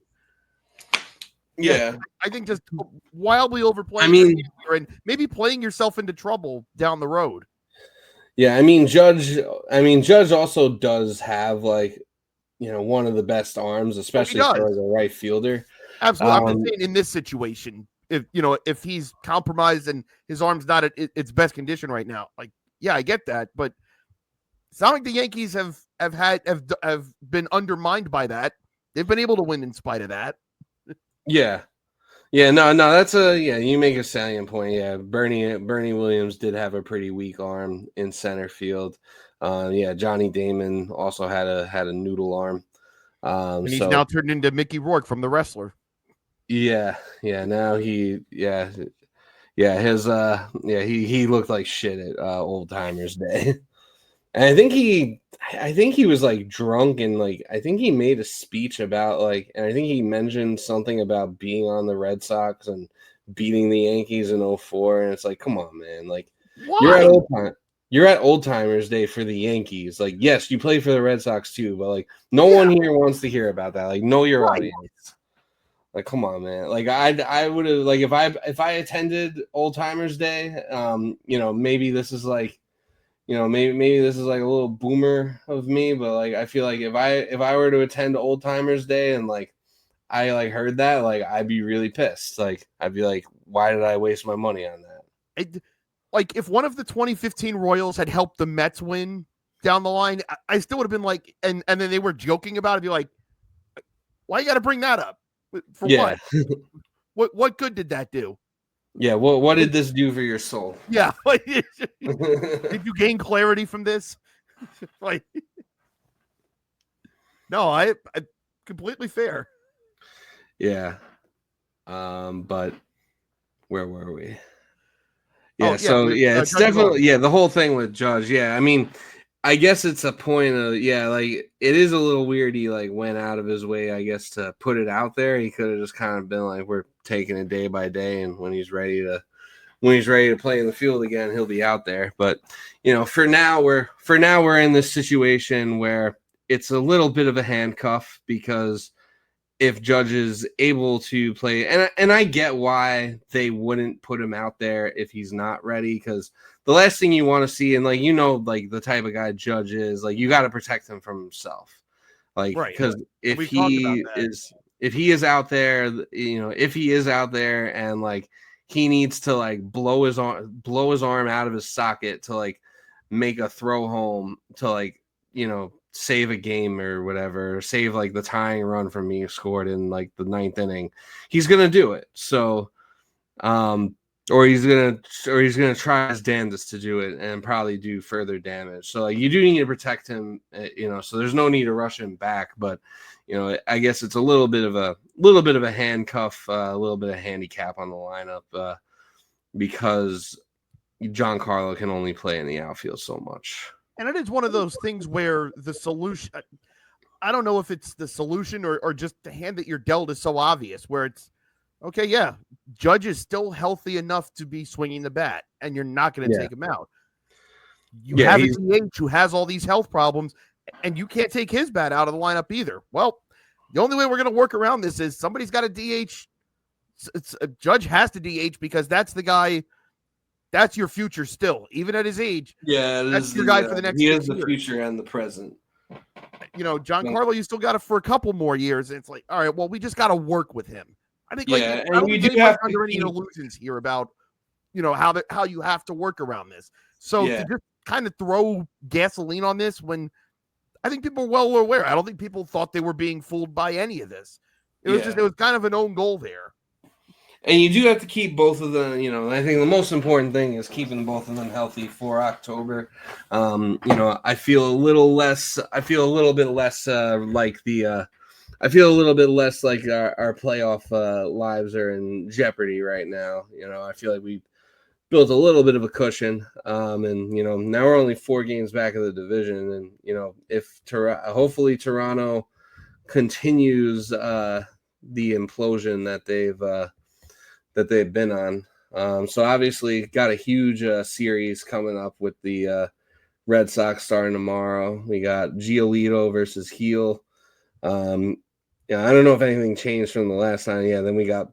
Yeah. I think just wildly overplaying and maybe playing yourself into trouble down the road. Yeah, Judge also does have one of the best arms, especially for the right fielder. Absolutely. I'm just saying in this situation, if he's compromised and his arm's not at its best condition right now, I get that, but it's not like the Yankees have been undermined by that. They've been able to win in spite of that. Yeah. Yeah, no, that's you make a salient point. Yeah, Bernie Williams did have a pretty weak arm in center field. Johnny Damon also had a noodle arm. And he's now turned into Mickey Rourke from The Wrestler. Yeah, now he looked like shit at Old Timers Day. And I think he was drunk, and I think he made a speech about and I think he mentioned something about being on the Red Sox and beating the Yankees in 2004. And it's come on, man. You're at Old Timers Day for the Yankees. Yes, you play for the Red Sox too, but no one here wants to hear about that. Know your audience. Come on, man. I would have if I attended Old Timers Day, maybe this is maybe this is a little boomer of me, but I feel if I were to attend Old Timers Day and I heard that, I'd be really pissed. I'd be why did I waste my money on that? If one of the 2015 Royals had helped the Mets win down the line, I still would have been and then they were joking about it, be why you got to bring that up? For what? What good did that do? Yeah, what did this do for your soul? Yeah, did you gain clarity from this? No, I completely fair. Yeah, but where were we? Yeah, it's definitely the whole thing with Judge. Yeah, I guess it's a point of it is a little weird. He went out of his way, I guess, to put it out there. He could have just kind of been we're taking it day by day, and when he's ready to play in the field again, he'll be out there. But for now we're in this situation where it's a little bit of a handcuff, because if Judge is able to play, and I get why they wouldn't put him out there if he's not ready, because the last thing you want to see, and the type of guy Judge is, you got to protect him from himself, because if he is out there, if he is out there and he needs to blow his arm out of his socket to make a throw home to save a game or whatever, save the tying run from being scored in the 9th inning, he's gonna do it. So or he's gonna try his damnedest to do it and probably do further damage. So you do need to protect him, so there's no need to rush him back. But I guess it's a little bit of a handcuff, a little bit of handicap on the lineup, because Giancarlo can only play in the outfield so much. And it is one of those things where the solution, I don't know if it's the solution or just the hand that you're dealt is so obvious, where it's, okay, yeah, Judge is still healthy enough to be swinging the bat, and you're not going to take him out. You have a DH who has all these health problems, and you can't take his bat out of the lineup either. Well, the only way we're going to work around this is somebody's got a DH Judge has to DH because that's the guy. That's your future still, even at his age. Yeah, That's your guy for the next he 6 is the years. future and the present. Giancarlo, you still got it for a couple more years. And it's like, all right, well, we just got to work with him. I think, I don't think anybody's under any illusions here about, how you have to work around this. So to just kind of throw gasoline on this when I think people are well aware. I don't think people thought they were being fooled by any of this. It was kind of an own goal there. And you do have to keep both of them, I think the most important thing is keeping both of them healthy for October. I feel a little bit less like our playoff lives are in jeopardy right now. I feel like we built a little bit of a cushion. And now we're only 4 games back of the division. And, if hopefully Toronto continues the implosion that they've been on. So obviously got a huge series coming up with the Red Sox starting tomorrow. We got Giolito versus Heel. I don't know if anything changed from the last time. Yeah, then we got,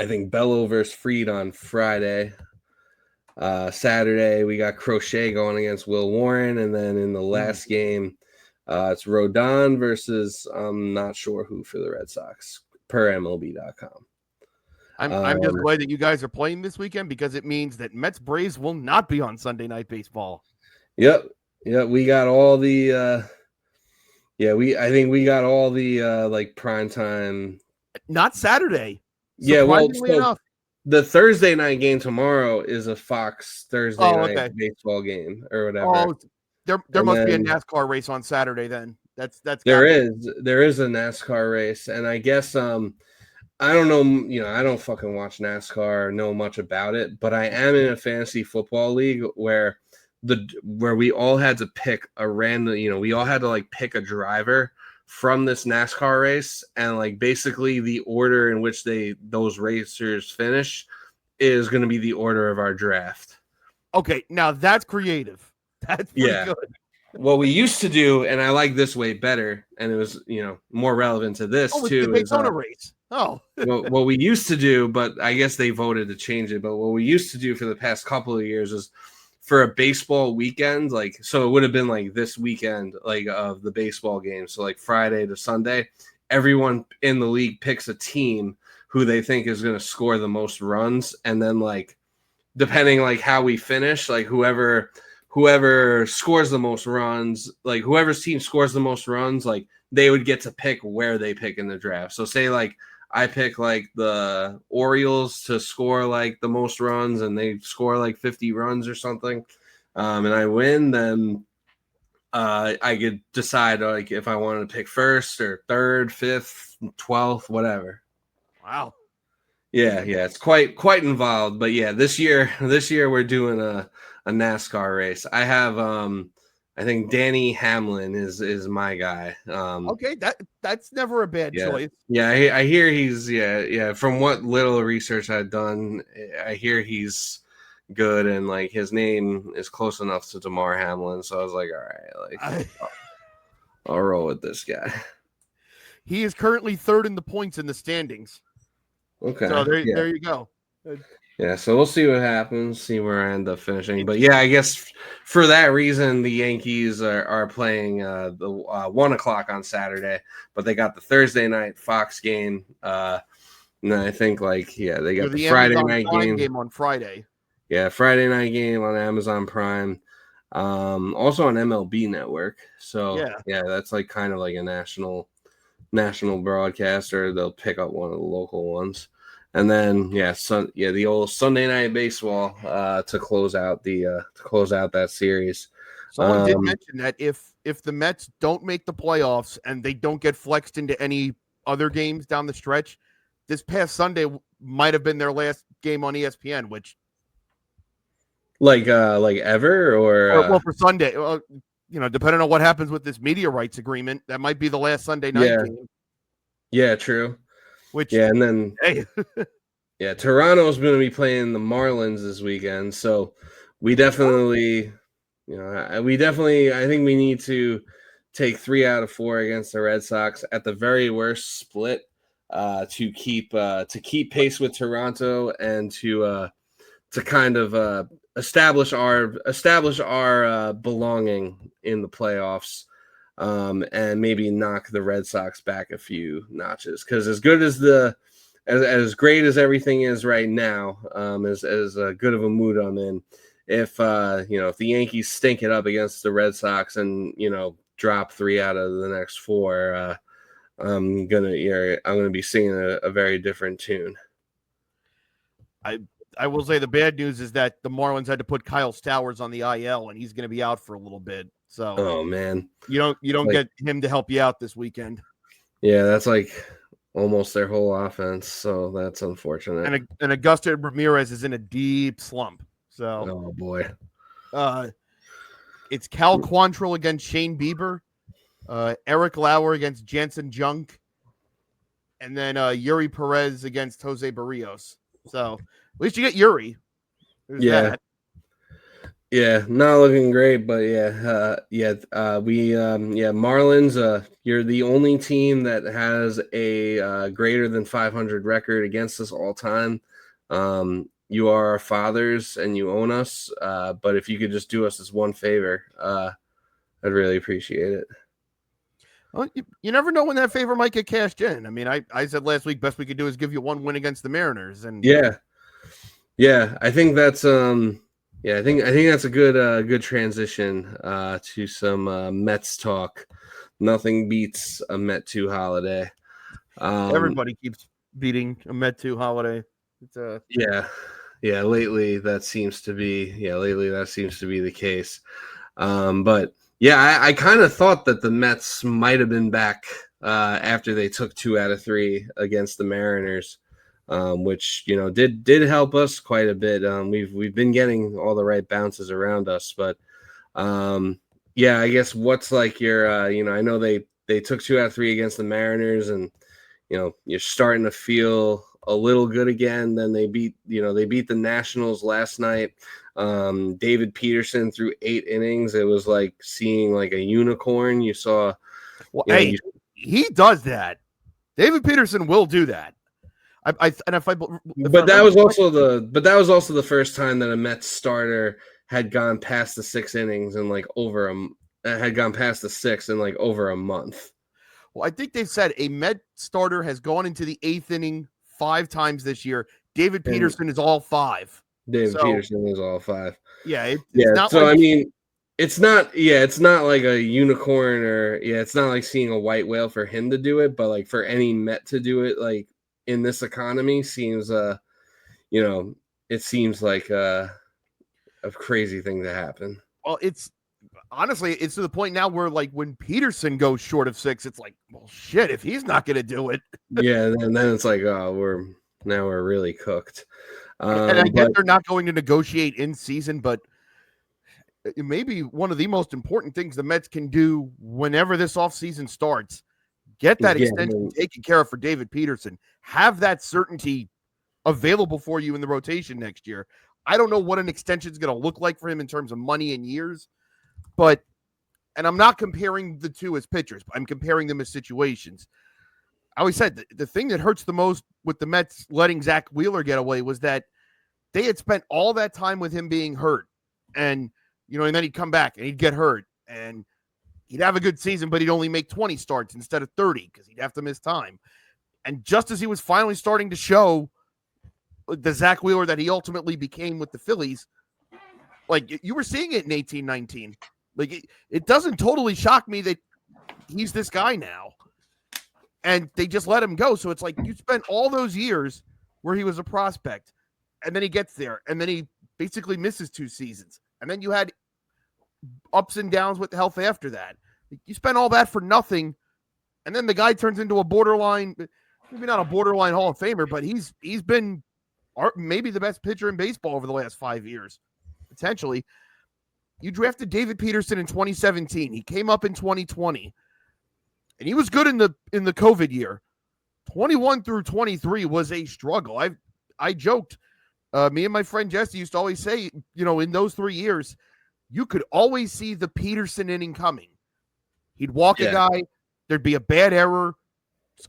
I think, Bello versus Fried on Friday. Saturday, we got Crochet going against Will Warren. And then in the last game, it's Rodon versus I'm not sure who for the Red Sox, per MLB.com. I'm just glad that you guys are playing this weekend because it means that Mets Braves will not be on Sunday Night Baseball. Yep. We got all the I think we got all the like prime time. Not Saturday. Yeah, surprisingly enough. The Thursday night game tomorrow is a Fox Thursday night baseball game or whatever. Oh, there must be a NASCAR race on Saturday then. There is a NASCAR race, and I guess I don't know, I don't fucking watch NASCAR or know much about it, but I am in a fantasy football league where we all had to pick a random, we all had to like pick a driver from this NASCAR race, and like basically the order in which those racers finish is going to be the order of our draft. Okay, now that's creative. That's pretty good. What we used to do, and I like this way better, and it was, more relevant to this too. The Daytona race. What we used to do, but I guess they voted to change it. But what we used to do for the past couple of years is for a baseball weekend, so it would have been like this weekend, like of the baseball game. So like Friday to Sunday, everyone in the league picks a team who they think is going to score the most runs, and then like depending like how we finish, like whoever scores the most runs, like whoever's team scores the most runs, like they would get to pick where they pick in the draft. So say like I pick like the Orioles to score like the most runs and they score like 50 runs or something, and I win, then I could decide like if I wanted to pick first or third, fifth, 12th, whatever. Wow. Yeah, it's quite involved. But yeah, this year we're doing a NASCAR race. I have I think Danny Hamlin is my guy. Okay, that's never a bad choice. Yeah, I hear he's from what little research I've done, I hear he's good, and like his name is close enough to Damar Hamlin, so I was like, all right, like I'll roll with this guy. He is currently third in the points in the standings. Okay. So there you go. Yeah, so we'll see what happens, see where I end up finishing. But yeah, I guess for that reason, the Yankees are playing the 1 o'clock on Saturday, but they got the Thursday night Fox game. And I think they got the Friday Amazon night Prime game on Friday. Yeah, Friday night game on Amazon Prime. Also on MLB Network. So yeah, that's like kind of like a national broadcaster. They'll pick up one of the local ones. And then the old Sunday Night Baseball to close out that series. Someone did mention that if the Mets don't make the playoffs and they don't get flexed into any other games down the stretch, this past Sunday might have been their last game on ESPN, which like ever or for Sunday, depending on what happens with this media rights agreement, that might be the last Sunday night game. Yeah, true. And then hey. Toronto's going to be playing the Marlins this weekend, so we definitely, I think we need to take 3 out of 4 against the Red Sox. At the very worst, split. to keep pace with Toronto and to kind of establish our belonging in the playoffs, and maybe knock the Red Sox back a few notches. Because as good as as great as everything is right now, as good of a mood I'm in, if if the Yankees stink it up against the Red Sox and drop 3 out of the next 4, I'm gonna be singing a very different tune. I will say the bad news is that the Marlins had to put Kyle Stowers on the IL, and he's going to be out for a little bit. So, oh man, you don't get him to help you out this weekend. Yeah, that's like almost their whole offense. So that's unfortunate. And Augusto Ramirez is in a deep slump. So, oh boy, it's Cal Quantrill against Shane Bieber, Eric Lauer against Jansen Junk, and then Yuri Perez against Jose Barrios. So at least you get Yuri. There's that. Yeah, not looking great, but Marlins. You're the only team that has a greater than 500 record against us all time. You are our fathers, and you own us. But if you could just do us this one favor, I'd really appreciate it. Well, you never know when that favor might get cashed in. I mean, I said last week best we could do is give you one win against the Mariners, and I think that's I think that's a good transition to some Mets talk. Nothing beats a Met 2 holiday. Everybody keeps beating a Met 2 holiday. It's lately that seems to be the case. But yeah, I kind of thought that the Mets might have been back after they took 2 out of 3 against the Mariners, which did help us quite a bit. We've been getting all the right bounces around us, but I guess what's like your I know they took 2 out of 3 against the Mariners, and you're starting to feel a little good again. Then they beat the Nationals last night. David Peterson threw 8 innings. It was like seeing like a unicorn. You saw. Well, he does that. David Peterson will do that. But that was also the first time that a Mets starter had gone past the 6 innings and had gone past the 6 in like over a month. Well, I think they've said a Met starter has gone into the 8th inning 5 times this year. David Peterson is all 5. Peterson is all 5. Yeah, it's not. So I mean, it's not like a unicorn, or it's not like seeing a white whale for him to do it, but like for any Met to do it, like in this economy, seems it seems like a crazy thing to happen. Well, it's honestly to the point now where like when Peterson goes short of 6, it's like, well, shit, if he's not going to do it. Yeah, and then it's like, oh, we're really cooked. And I get they're not going to negotiate in season, but it may be one of the most important things the Mets can do whenever this offseason starts. Get that extension taken care of for David Peterson. Have that certainty available for you in the rotation next year. I don't know what an extension is going to look like for him in terms of money and years, and I'm not comparing the two as pitchers, but I'm comparing them as situations. I always said the thing that hurts the most with the Mets letting Zach Wheeler get away was that they had spent all that time with him being hurt, and and then he'd come back and he'd get hurt, and he'd have a good season, but he'd only make 20 starts instead of 30 because he'd have to miss time. And just as he was finally starting to show the Zach Wheeler that he ultimately became with the Phillies, like you were seeing it in 18-19. Like it doesn't totally shock me that he's this guy now. And they just let him go. So it's like you spent all those years where he was a prospect, and then he gets there, and then he basically misses 2 seasons. And then you had ups and downs with health after that. You spent all that for nothing, and then the guy turns into a borderline, maybe not a borderline Hall of Famer, but he's been maybe the best pitcher in baseball over the last 5 years, potentially. You drafted David Peterson in 2017. He came up in 2020. And he was good in the COVID year. 21 through 23 was a struggle. I joked. Me and my friend Jesse used to always say, in those 3 years, you could always see the Peterson inning coming. He'd walk a guy. There'd be a bad error.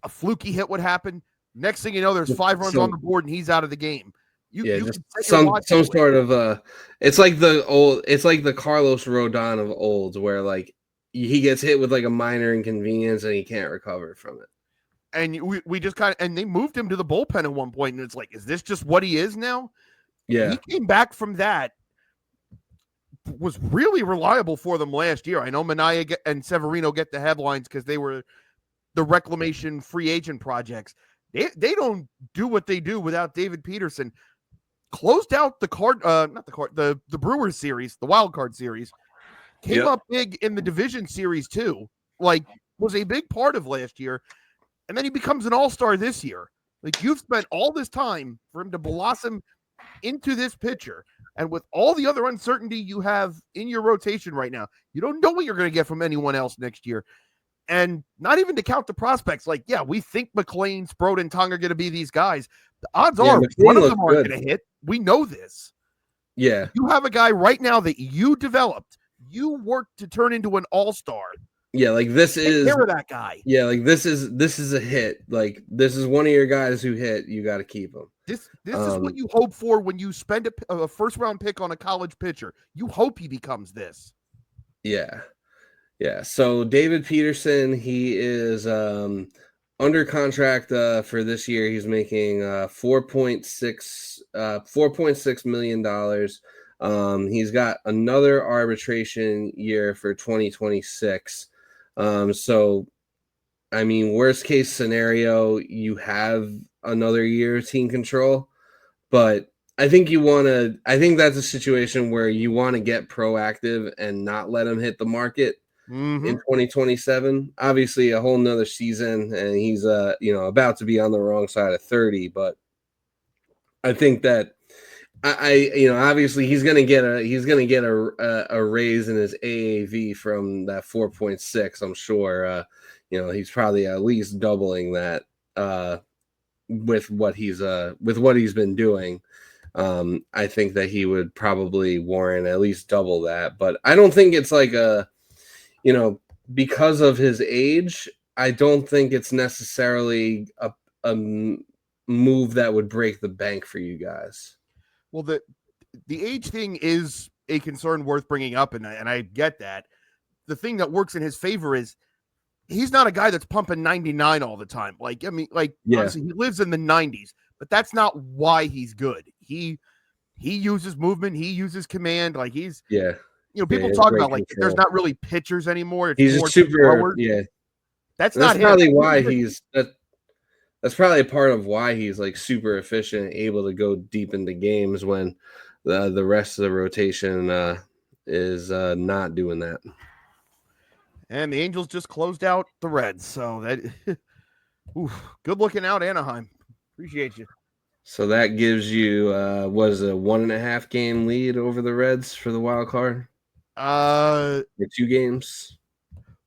A fluky hit would happen. Next thing you know, there's 5 runs on the board and he's out of the game. You just some sort of it's like the Carlos Rodon of old, where like he gets hit with like a minor inconvenience and he can't recover from it. And we just kind of, and they moved him to the bullpen at one point, and it's like, is this just what he is now? Yeah, he came back from that, was really reliable for them last year. I know Minaya and Severino get the headlines because they were the reclamation free agent projects. They don't do what they do without David Peterson. Closed out the Brewers series, the wild card series. Came up big in the division series too. Like, was a big part of last year. And then he becomes an all-star this year. Like, you've spent all this time for him to blossom into this pitcher. And with all the other uncertainty you have in your rotation right now, you don't know what you're going to get from anyone else next year. And not even to count the prospects. Like, yeah, we think McLean, Sprode, and Tong are going to be these guys. The odds are one of them aren't going to hit. We know this. Yeah. You have a guy right now that you developed. You worked to turn into an all-star. Yeah, like this is take care of that guy. Yeah, like this is a hit. Like this is one of your guys who hit. You got to keep him. This is what you hope for when you spend a first round pick on a college pitcher. You hope he becomes this. Yeah. So David Peterson, he is under contract for this year. He's making $4.6 million. He's got another arbitration year for 2026. So, I mean, worst case scenario, you have another year of team control, but I think that's a situation where you want to get proactive and not let him hit the market in 2027. Obviously a whole nother season, and he's about to be on the wrong side of 30, but I think that obviously he's gonna get a raise in his AAV from that 4.6. I'm sure he's probably at least doubling that with what he's been doing. I think that he would probably warrant at least double that, but I don't think it's like because of his age, I don't think it's necessarily a move that would break the bank for you guys. Well, the age thing is a concern worth bringing up, and I get that. The thing that works in his favor is he's not a guy that's pumping 99 all the time. Like, I mean, honestly, he lives in the 90s, but that's not why he's good. He uses movement, he uses command. Like, he's people talk about like there's not really pitchers anymore. It's he's more super forward. Yeah. That's probably why that's probably a part of why he's like super efficient, able to go deep into games when the rest of the rotation is not doing that. And the Angels just closed out the Reds, so that good looking out, Anaheim. Appreciate you. So that gives you a 1.5 game lead over the Reds for the wild card. For 2 games.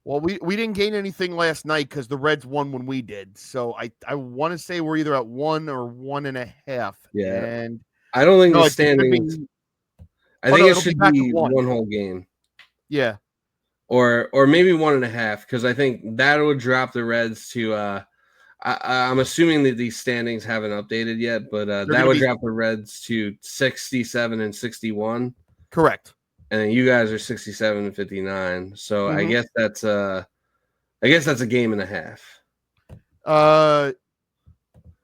Well, we didn't gain anything last night because the Reds won when we did. So I want to say we're either at 1 or 1.5. Yeah, and I don't think the standings. I think it should be one whole game. Yeah, or maybe 1.5, because I think that would drop the Reds to. I'm assuming that these standings haven't updated yet, but that would drop the Reds to 67 and 61. Correct. And then you guys are 67 and 59. So I guess that's a game and a half.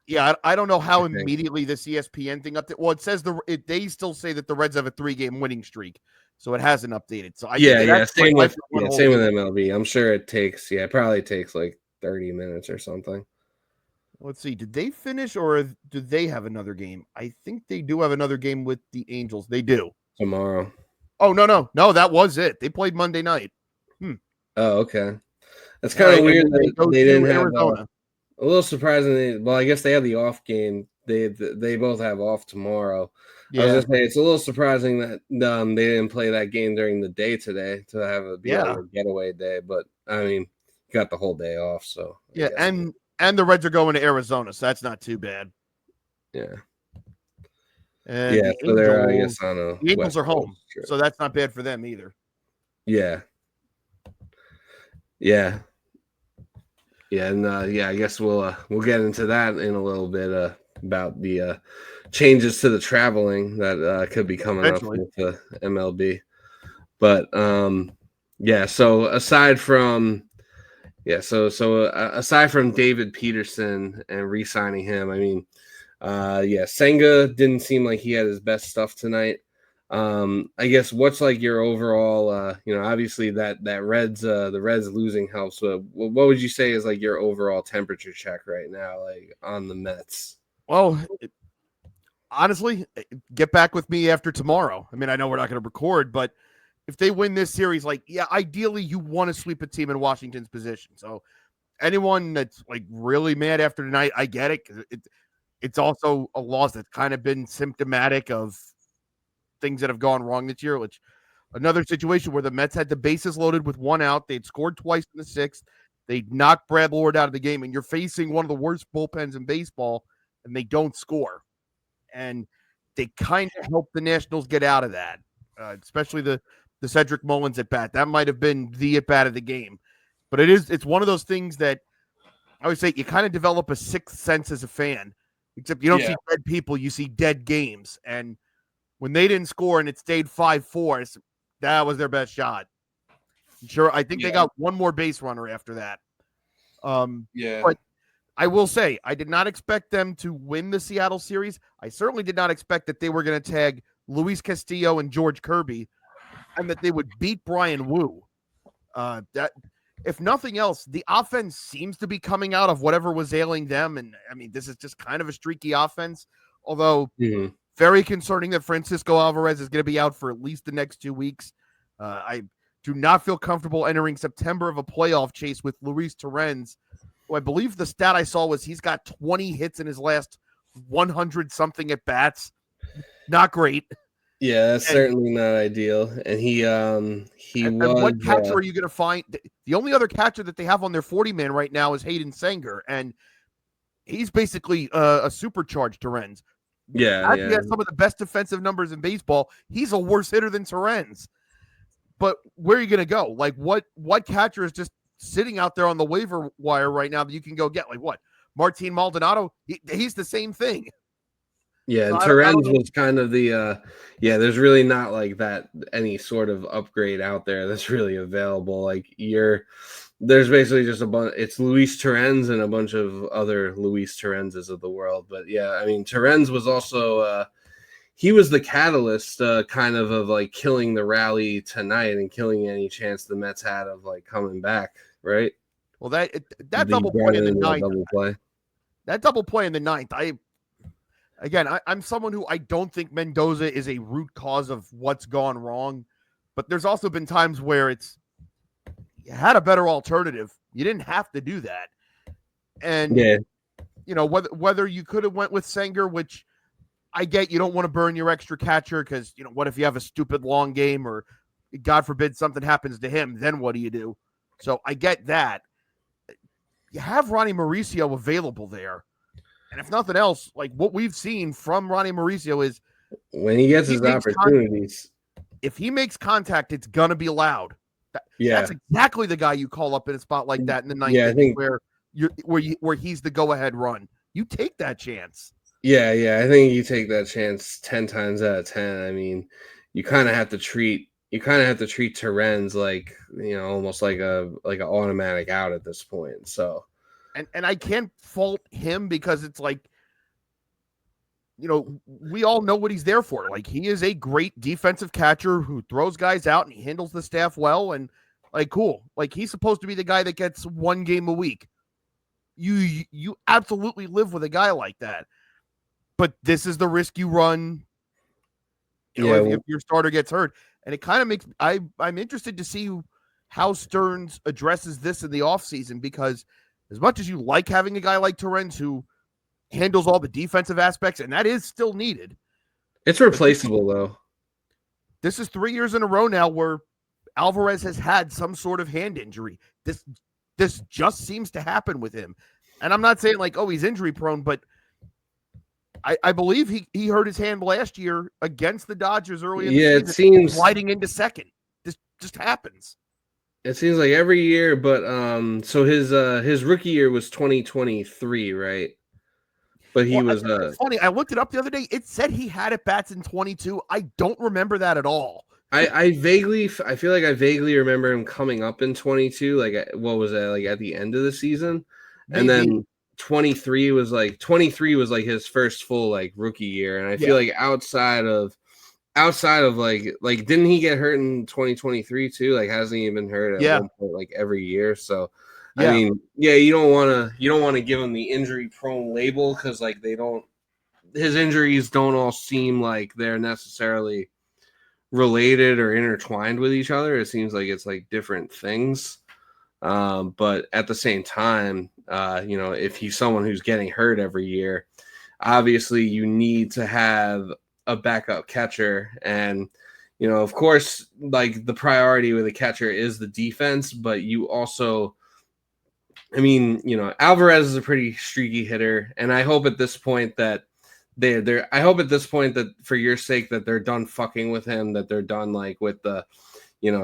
Yeah, I don't know how immediately this ESPN thing updated. Well, it says they still say that the Reds have a 3-game winning streak, so it hasn't updated. So same with MLB. I'm sure it probably takes like 30 minutes or something. Let's see. Did they finish, or do they have another game? I think they do have another game with the Angels. They do tomorrow. Oh, no, that was it. They played Monday night. Oh, okay. That's kind of weird that they didn't have a little surprising. Well, I guess they have the off game. They both have off tomorrow. Yeah. I was just saying it's a little surprising that they didn't play that game during the day today to have a getaway day. But I mean, you got the whole day off, so and the Reds are going to Arizona, so that's not too bad. Yeah. And so they're, I guess, on the Angels are home, so that's not bad for them either. Yeah. Yeah, and I guess we'll get into that in a little bit about the changes to the traveling that could be coming up Eventually. with the MLB. But yeah, so aside from David Peterson and re-signing him, I mean, yeah, Senga didn't seem like he had his best stuff tonight. I guess what's like your overall, obviously that Reds, the Reds losing helps. But what would you say is like your overall temperature check right now, like on the Mets? Well, honestly, get back with me after tomorrow. I mean, I know we're not going to record, but if they win this series, like, yeah, ideally you want to sweep a team in Washington's position. So anyone that's like really mad after tonight, I get it. It's also a loss that's kind of been symptomatic of things that have gone wrong this year, which another situation where the Mets had the bases loaded with one out. They'd scored twice in the sixth. They knocked Brad Lord out of the game, and you're facing one of the worst bullpens in baseball, and they don't score. And they kind of helped the Nationals get out of that, especially the Cedric Mullins at bat. That might have been the at bat of the game. But it's one of those things that I always say you kind of develop a sixth sense as a fan, except you don't see dead people, you see dead games. And when they didn't score and it stayed 5-4, that was their best shot. Sure, I think they got one more base runner after that. But I will say, I did not expect them to win the Seattle series. I certainly did not expect that they were going to tag Luis Castillo and George Kirby and that they would beat Brian Wu. That, if nothing else, the offense seems to be coming out of whatever was ailing them. And I mean, this is just kind of a streaky offense, although very concerning that Francisco Alvarez is going to be out for at least the next 2 weeks. I do not feel comfortable entering September of a playoff chase with Luis Torrens, who I believe the stat I saw was he's got 20 hits in his last 100 something at bats. Not great. Yeah, that's certainly not ideal. And what catcher are you going to find? The only other catcher that they have on their 40-man right now is Hayden Sanger, and he's basically a supercharged Torrens. Yeah, He has some of the best defensive numbers in baseball. He's a worse hitter than Torrens. But where are you going to go? Like, what catcher is just sitting out there on the waiver wire right now that you can go get? Like, what? Martin Maldonado? He's the same thing. Yeah, and Torrens was kind of the there's really not like that any sort of upgrade out there that's really available. Like there's basically just it's Luis Torrens and a bunch of other Luis Torrenses of the world. But yeah, I mean Torrens was also he was the catalyst kind of like killing the rally tonight and killing any chance the Mets had of like coming back, right? Well, that double play in the ninth. That double play in the ninth, I'm someone who I don't think Mendoza is a root cause of what's gone wrong, but there's also been times where you had a better alternative. You didn't have to do that. And, whether you could have went with Sanger, which I get, you don't want to burn your extra catcher because, what if you have a stupid long game or God forbid something happens to him, then what do you do? So I get that. You have Ronnie Mauricio available there. And if nothing else, like what we've seen from Ronnie Mauricio is when he gets his opportunities, if he makes contact, it's gonna be loud. That's exactly the guy you call up in a spot like that in the ninth. I think where he's the go-ahead run. You take that chance. Yeah, I think you take that chance 10 times out of 10. I mean, you kind of have to treat Torrens like almost like an automatic out at this point. So. And I can't fault him because it's like, we all know what he's there for. Like, he is a great defensive catcher who throws guys out and he handles the staff well. And like, cool. Like, he's supposed to be the guy that gets one game a week. You absolutely live with a guy like that. But this is the risk you run, if your starter gets hurt. And it kind of makes I'm interested to see how Stearns addresses this in the offseason because as much as you like having a guy like Torrens who handles all the defensive aspects, and that is still needed. It's replaceable, though. This is 3 years in a row now where Alvarez has had some sort of hand injury. This just seems to happen with him. And I'm not saying like, he's injury prone, but I believe he hurt his hand last year against the Dodgers early in the season. It seems sliding into second. This just happens. It seems like every year, but so his rookie year was 2023, right? But he Well, was it's funny. I looked it up the other day. It said he had at bats in 22. I don't remember that at all. I feel like I vaguely remember him coming up in 22, like what was that, like at the end of the season? And Maybe. then 23 was like his first full like rookie year. And I Yeah. feel like outside of like didn't he get hurt in 2023 too? Like hasn't he been hurt at Yeah. one point like every year? So I Yeah. mean, yeah, you don't want to give him the injury prone label because like his injuries don't all seem like they're necessarily related or intertwined with each other. It seems like it's like different things. But at the same time, if he's someone who's getting hurt every year, obviously you need to have a backup catcher. And, of course, like the priority with a catcher is the defense, but you also, Alvarez is a pretty streaky hitter. And I hope at this point that I hope at this point that for your sake that they're done fucking with him, that they're done like with the,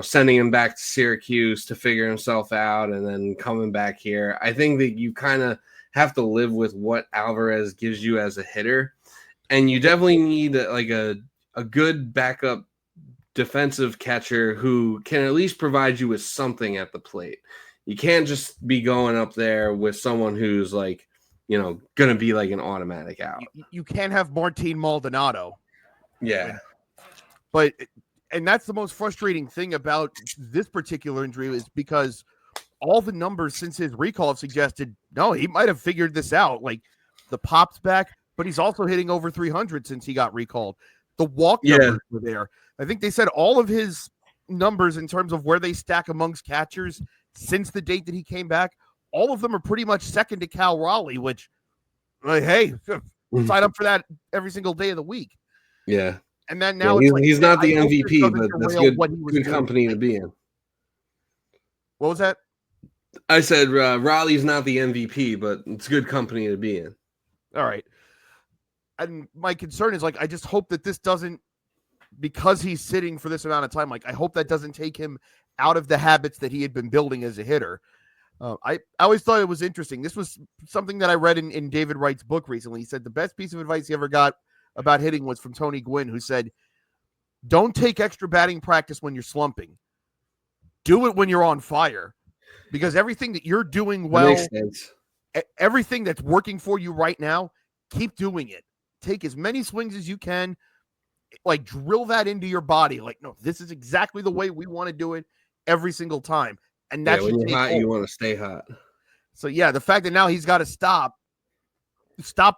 sending him back to Syracuse to figure himself out and then coming back here. I think that you kind of have to live with what Alvarez gives you as a hitter, and you definitely need like a good backup defensive catcher who can at least provide you with something at the plate. You can't just be going up there with someone who's like, going to be like an automatic out. You can't have Martin Maldonado. Yeah. And that's the most frustrating thing about this particular injury is because all the numbers since his recall have suggested, no, he might have figured this out. Like the pop's back, but he's also hitting over 300 since he got recalled. The walk numbers were there. I think they said all of his numbers in terms of where they stack amongst catchers since the date that he came back, all of them are pretty much second to Cal Raleigh, which, hey, sign up for that every single day of the week. Yeah. And then now he's not the MVP, but that's good company to be in. What was that? I said Raleigh's not the MVP, but it's good company to be in. All right. And my concern is like, I just hope that this doesn't, because he's sitting for this amount of time, like I hope that doesn't take him out of the habits that he had been building as a hitter. I always thought it was interesting. This was something that I read in David Wright's book recently. He said the best piece of advice he ever got about hitting was from Tony Gwynn, who said, don't take extra batting practice when you're slumping. Do it when you're on fire, because everything that you're doing well, everything that's working for you right now, keep doing it. Take as many swings as you can, like drill that into your body. Like, no, this is exactly the way we want to do it every single time. And that's when you're hot, you want to stay hot. So yeah, the fact that now he's got to stop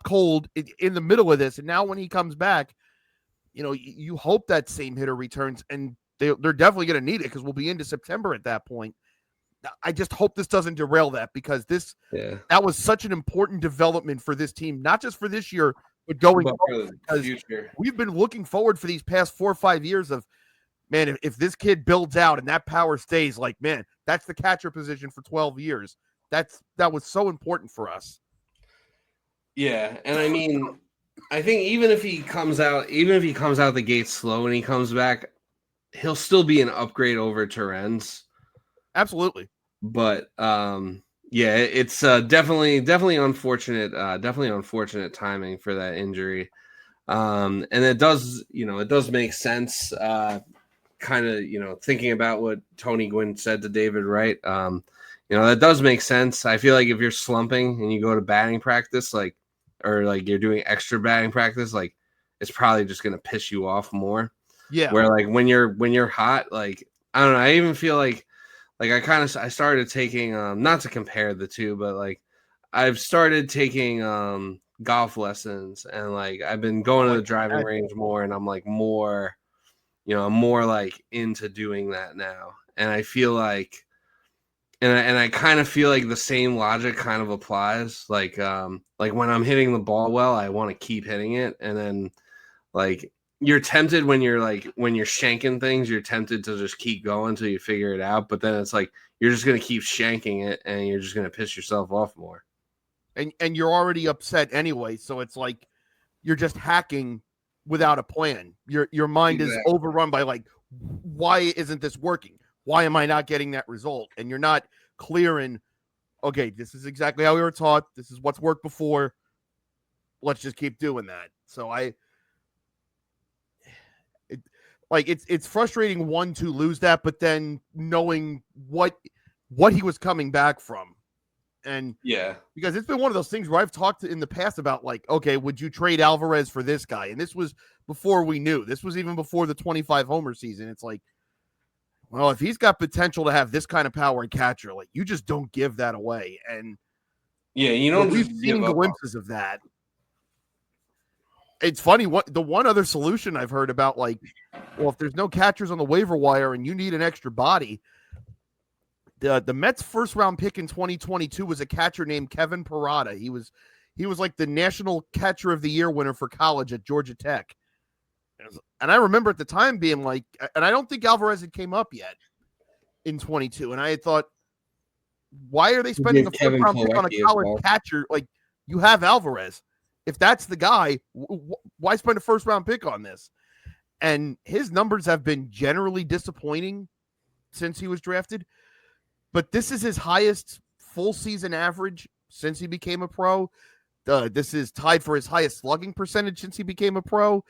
cold in the middle of this, and now when he comes back, you hope that same hitter returns, and they're definitely going to need it because we'll be into September at that point. I just hope this doesn't derail that, because that was such an important development for this team, not just for this year, but going forward, because we've been looking forward for these past 4 or 5 years of, man, if this kid builds out and that power stays, like, man, that's the catcher position for 12 years. That was so important for us. Yeah, and I mean, I think even if he comes out the gate slow and he comes back, he'll still be an upgrade over Terrence. Absolutely. But yeah, it's definitely unfortunate. Definitely unfortunate timing for that injury. And it does make sense. Kind of, thinking about what Tony Gwynn said to David Wright. That does make sense. I feel like if you're slumping and you go to batting practice, or you're doing extra batting practice, like it's probably just gonna piss you off more. Yeah. Where like when you're hot, like I don't know. I even feel like I started taking not to compare the two, but like I've started taking golf lessons, and like I've been going to the driving range more, and I'm like more, I'm more like into doing that now. And I feel like and I kind of feel like the same logic kind of applies. Like when I'm hitting the ball well, I want to keep hitting it, and then like you're tempted when you're shanking things, you're tempted to just keep going until you figure it out. But then it's like you're just gonna keep shanking it, and you're just gonna piss yourself off more. And you're already upset anyway, so it's like you're just hacking without a plan. Your mind is overrun by like, why isn't this working? why am I not getting that result? And you're not clear in, okay, this is exactly how we were taught. This is what's worked before. Let's just keep doing that. So it's frustrating to lose that, but then knowing what he was coming back from. And because it's been one of those things where I've talked in the past about like, okay, would you trade Alvarez for this guy? And this was before we knew. This was even before the 25 homer season. It's like, well, if he's got potential to have this kind of power and catcher, like you just don't give that away. And you don't. We've seen glimpses of that. It's funny. The one other solution I've heard about, like, well, if there's no catchers on the waiver wire and you need an extra body, the Mets' first round pick in 2022 was a catcher named Kevin Parada. He was like the National Catcher of the Year winner for college at Georgia Tech. And I remember at the time being like, and I don't think Alvarez had came up yet in 22. And I had thought, why are they spending a first round pick on a college catcher? Like, you have Alvarez. If that's the guy, why spend a first round pick on this? And his numbers have been generally disappointing since he was drafted. But this is his highest full season average since he became a pro. This is tied for his highest slugging percentage since he became a pro.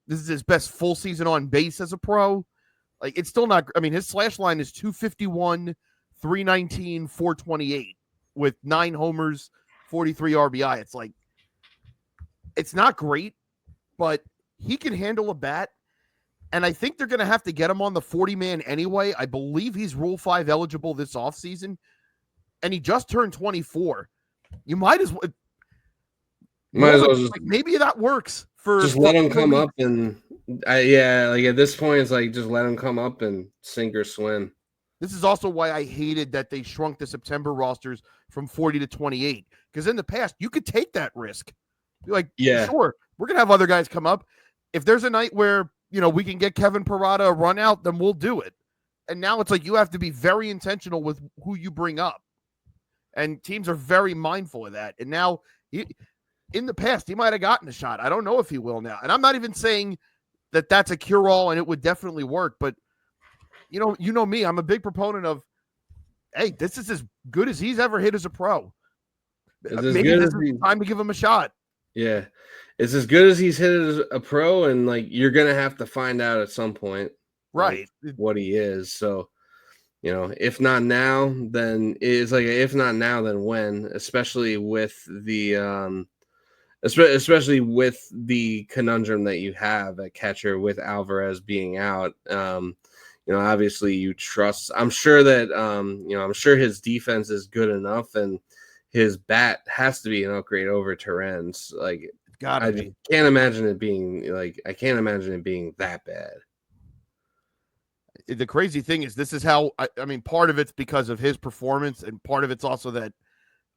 This is his best full season on base as a pro. Like, it's still not, I mean, his slash line is 251, 319, 428 with 9 homers, 43 RBI. It's like, it's not great, but he can handle a bat. And I think they're going to have to get him on the 40-man anyway. I believe he's Rule 5 eligible this offseason. And he just turned 24. You might as well. Maybe that works for. Just let him come up and like at this point, it's like just let him come up and sink or swim. This is also why I hated that they shrunk the September rosters from 40 to 28. Because in the past, you could take that risk. You're like, sure, we're going to have other guys come up. If there's a night where, we can get Kevin Parada a run out, then we'll do it. And now it's like you have to be very intentional with who you bring up. And teams are very mindful of that. And now, in the past, he might have gotten a shot. I don't know if he will now. And I'm not even saying that that's a cure-all and it would definitely work. But, you know me, I'm a big proponent of, hey, this is as good as he's ever hit as a pro. Maybe this is time to give him a shot. Yeah. It's as good as he's hit as a pro, and like you're gonna have to find out at some point, right, what he is. So, if not now, then it's like if not now, then when? Especially with the especially with the conundrum that you have at catcher with Alvarez being out. Obviously you trust. I'm sure that I'm sure his defense is good enough, and his bat has to be an upgrade over Terren's. Like. I can't imagine it being that bad. The crazy thing is, this is how I mean, part of it's because of his performance, and part of it's also that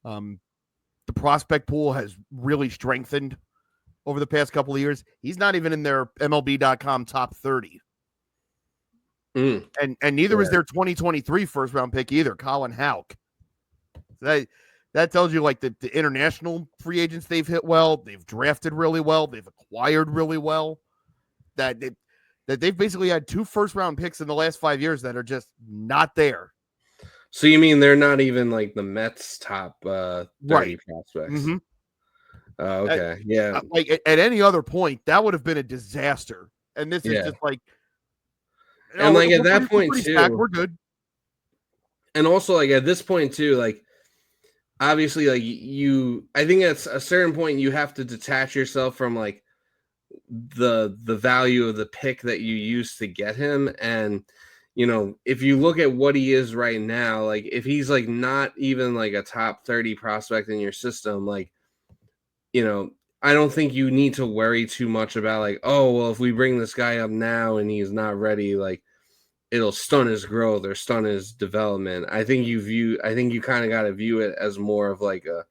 the prospect pool has really strengthened over the past couple of years. He's not even in their MLB.com top 30. And neither is their 2023 first round pick either, Colin Houck. That tells you like the international free agents they've hit well, they've drafted really well, they've acquired really well. That they've basically had 2 first round picks in the last 5 years that are just not there. So you mean they're not even like the Mets top 30 prospects? Mm-hmm. Okay, like at any other point, that would have been a disaster. And this is just like, and like at that point too, we're good. And also like at this point too, like. Obviously, like I think at a certain point you have to detach yourself from like the value of the pick that you used to get him. And, if you look at what he is right now, like if he's like not even like a top 30 prospect in your system, like, I don't think you need to worry too much about like, oh, well, if we bring this guy up now and he's not ready, like, it'll stun his growth or stun his development. I think you kind of got to view it as more of like a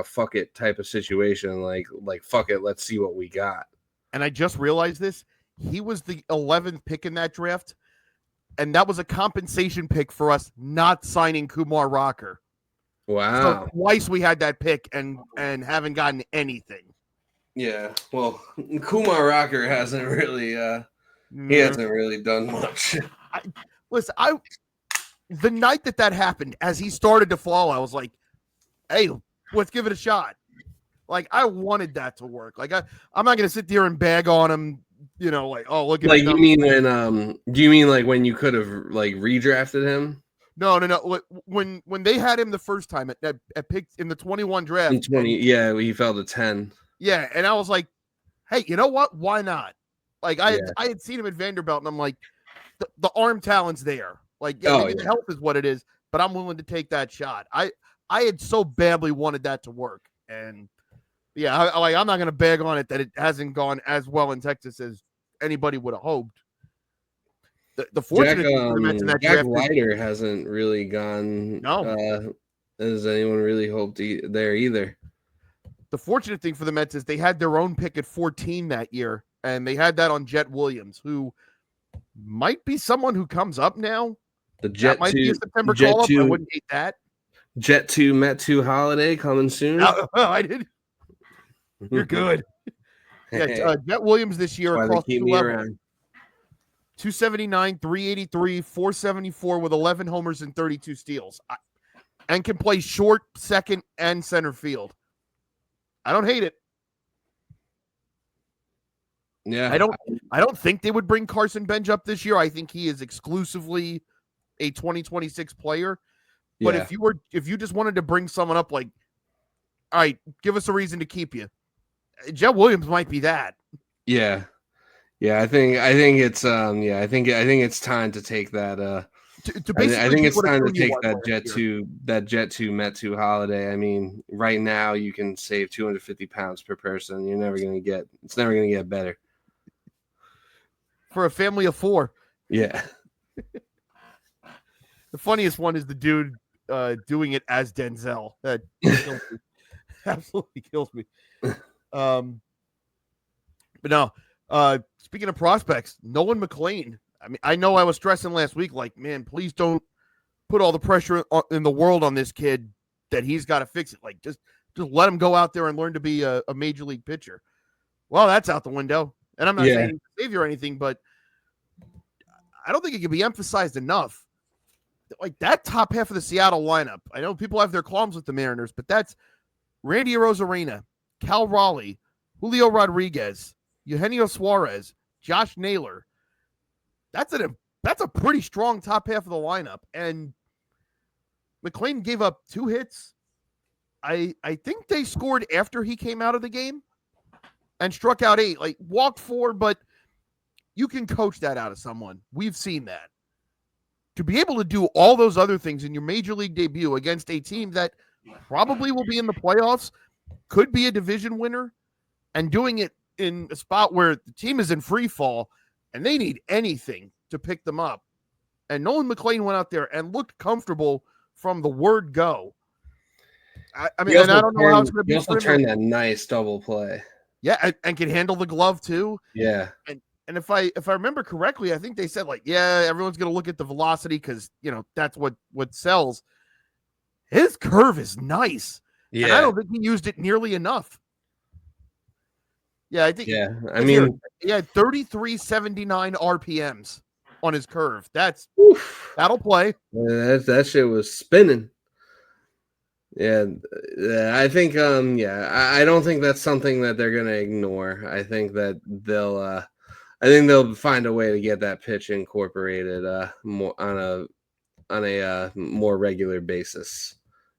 fuck it type of situation. Like fuck it, let's see what we got. And I just realized this. He was the 11th pick in that draft, and that was a compensation pick for us not signing Kumar Rocker. Wow. So twice we had that pick and haven't gotten anything. Yeah. Well, Kumar Rocker hasn't really he hasn't really done much. Listen, the night that happened, as he started to fall, I was like, hey, let's give it a shot. Like, I wanted that to work. Like, I'm not going to sit there and bag on him, like, oh, look at like his you mean when do you mean like when you could have like redrafted him? No. When they had him the first time at pick in the 21 draft, In 20, he fell to 10. Yeah, and I was like, hey, you know what? Why not? Like, I had seen him at Vanderbilt, and I'm like, the arm talent's there. Like, the health is what it is, but I'm willing to take that shot. I had so badly wanted that to work, and I'm not going to bag on it that it hasn't gone as well in Texas as anybody would have hoped. The fortunate thing for the Mets in that Jack draft Leiter hasn't really gone as anyone really hoped there either. The fortunate thing for the Mets is they had their own pick at 14 that year, and they had that on Jet Williams, who might be someone who comes up now. That might be a September call-up. I wouldn't hate that. Jet 2 Met 2 holiday coming soon. I did. You're good. Jet Williams this year across two levels. 279, 383, 474 with 11 homers and 32 steals. And can play short, second, and center field. I don't hate it. Yeah. I don't think they would bring Carson Bench up this year. I think he is exclusively a 2026 player. But if you just wanted to bring someone up, like, all right, give us a reason to keep you, Jet Williams might be that. Yeah. Yeah, I think it's I think it's time to take that I think it's time to take that Jet 2 Met 2 holiday. I mean, right now you can save 250 pounds per person. It's never going to get better. For a family of 4. Yeah. The funniest one is the dude doing it as Denzel. That absolutely kills me. But no, speaking of prospects, Nolan McLean. I mean, I know I was stressing last week, like, man, please don't put all the pressure in the world on this kid that he's got to fix it. Like, just let him go out there and learn to be a major league pitcher. Well, that's out the window. And I'm not saying he's a savior or anything, but I don't think it can be emphasized enough. Like, that top half of the Seattle lineup, I know people have their qualms with the Mariners, but that's Randy Arozarena, Cal Raleigh, Julio Rodriguez, Eugenio Suarez, Josh Naylor. That's a pretty strong top half of the lineup. And McLean gave up 2 hits. I think they scored after he came out of the game and struck out 8. Like, walked 4, but you can coach that out of someone. We've seen that. To be able to do all those other things in your major league debut against a team that probably will be in the playoffs, could be a division winner, and doing it in a spot where the team is in free fall and they need anything to pick them up. And Nolan McLean went out there and looked comfortable from the word go. I mean, and I don't know how it's going to be. He also turned that nice double play. Yeah, and can handle the glove too. Yeah. And if I remember correctly, I think they said, like, yeah, everyone's going to look at the velocity because, that's what sells. His curve is nice. Yeah. And I don't think he used it nearly enough. Yeah, I think. Yeah, I mean, he had 3379 RPMs on his curve. That'll play. That shit was spinning. Yeah, I think. I don't think that's something that they're gonna ignore. I think that they'll find a way to get that pitch incorporated more on a more regular basis.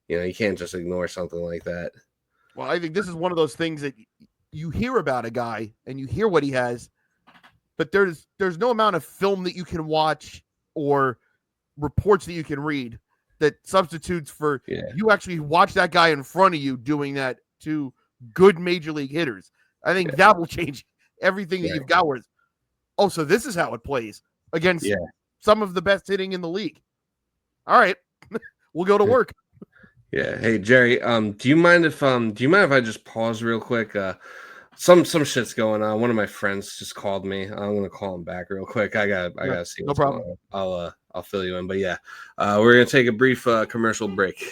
You can't just ignore something like that. Well, I think this is one of those things that you hear about a guy and you hear what he has, but there's no amount of film that you can watch or reports that you can read that substitutes for you actually watch that guy in front of you doing that to good major league hitters. I think that will change everything that you've got. So this is how it plays against some of the best hitting in the league. All right, we'll go to work. Yeah. Hey, Jerry. Do you mind if I just pause real quick? Some shit's going on. One of my friends just called me. I'm gonna call him back real quick. I gotta see what's going on. I'll fill you in. But we're gonna take a brief commercial break.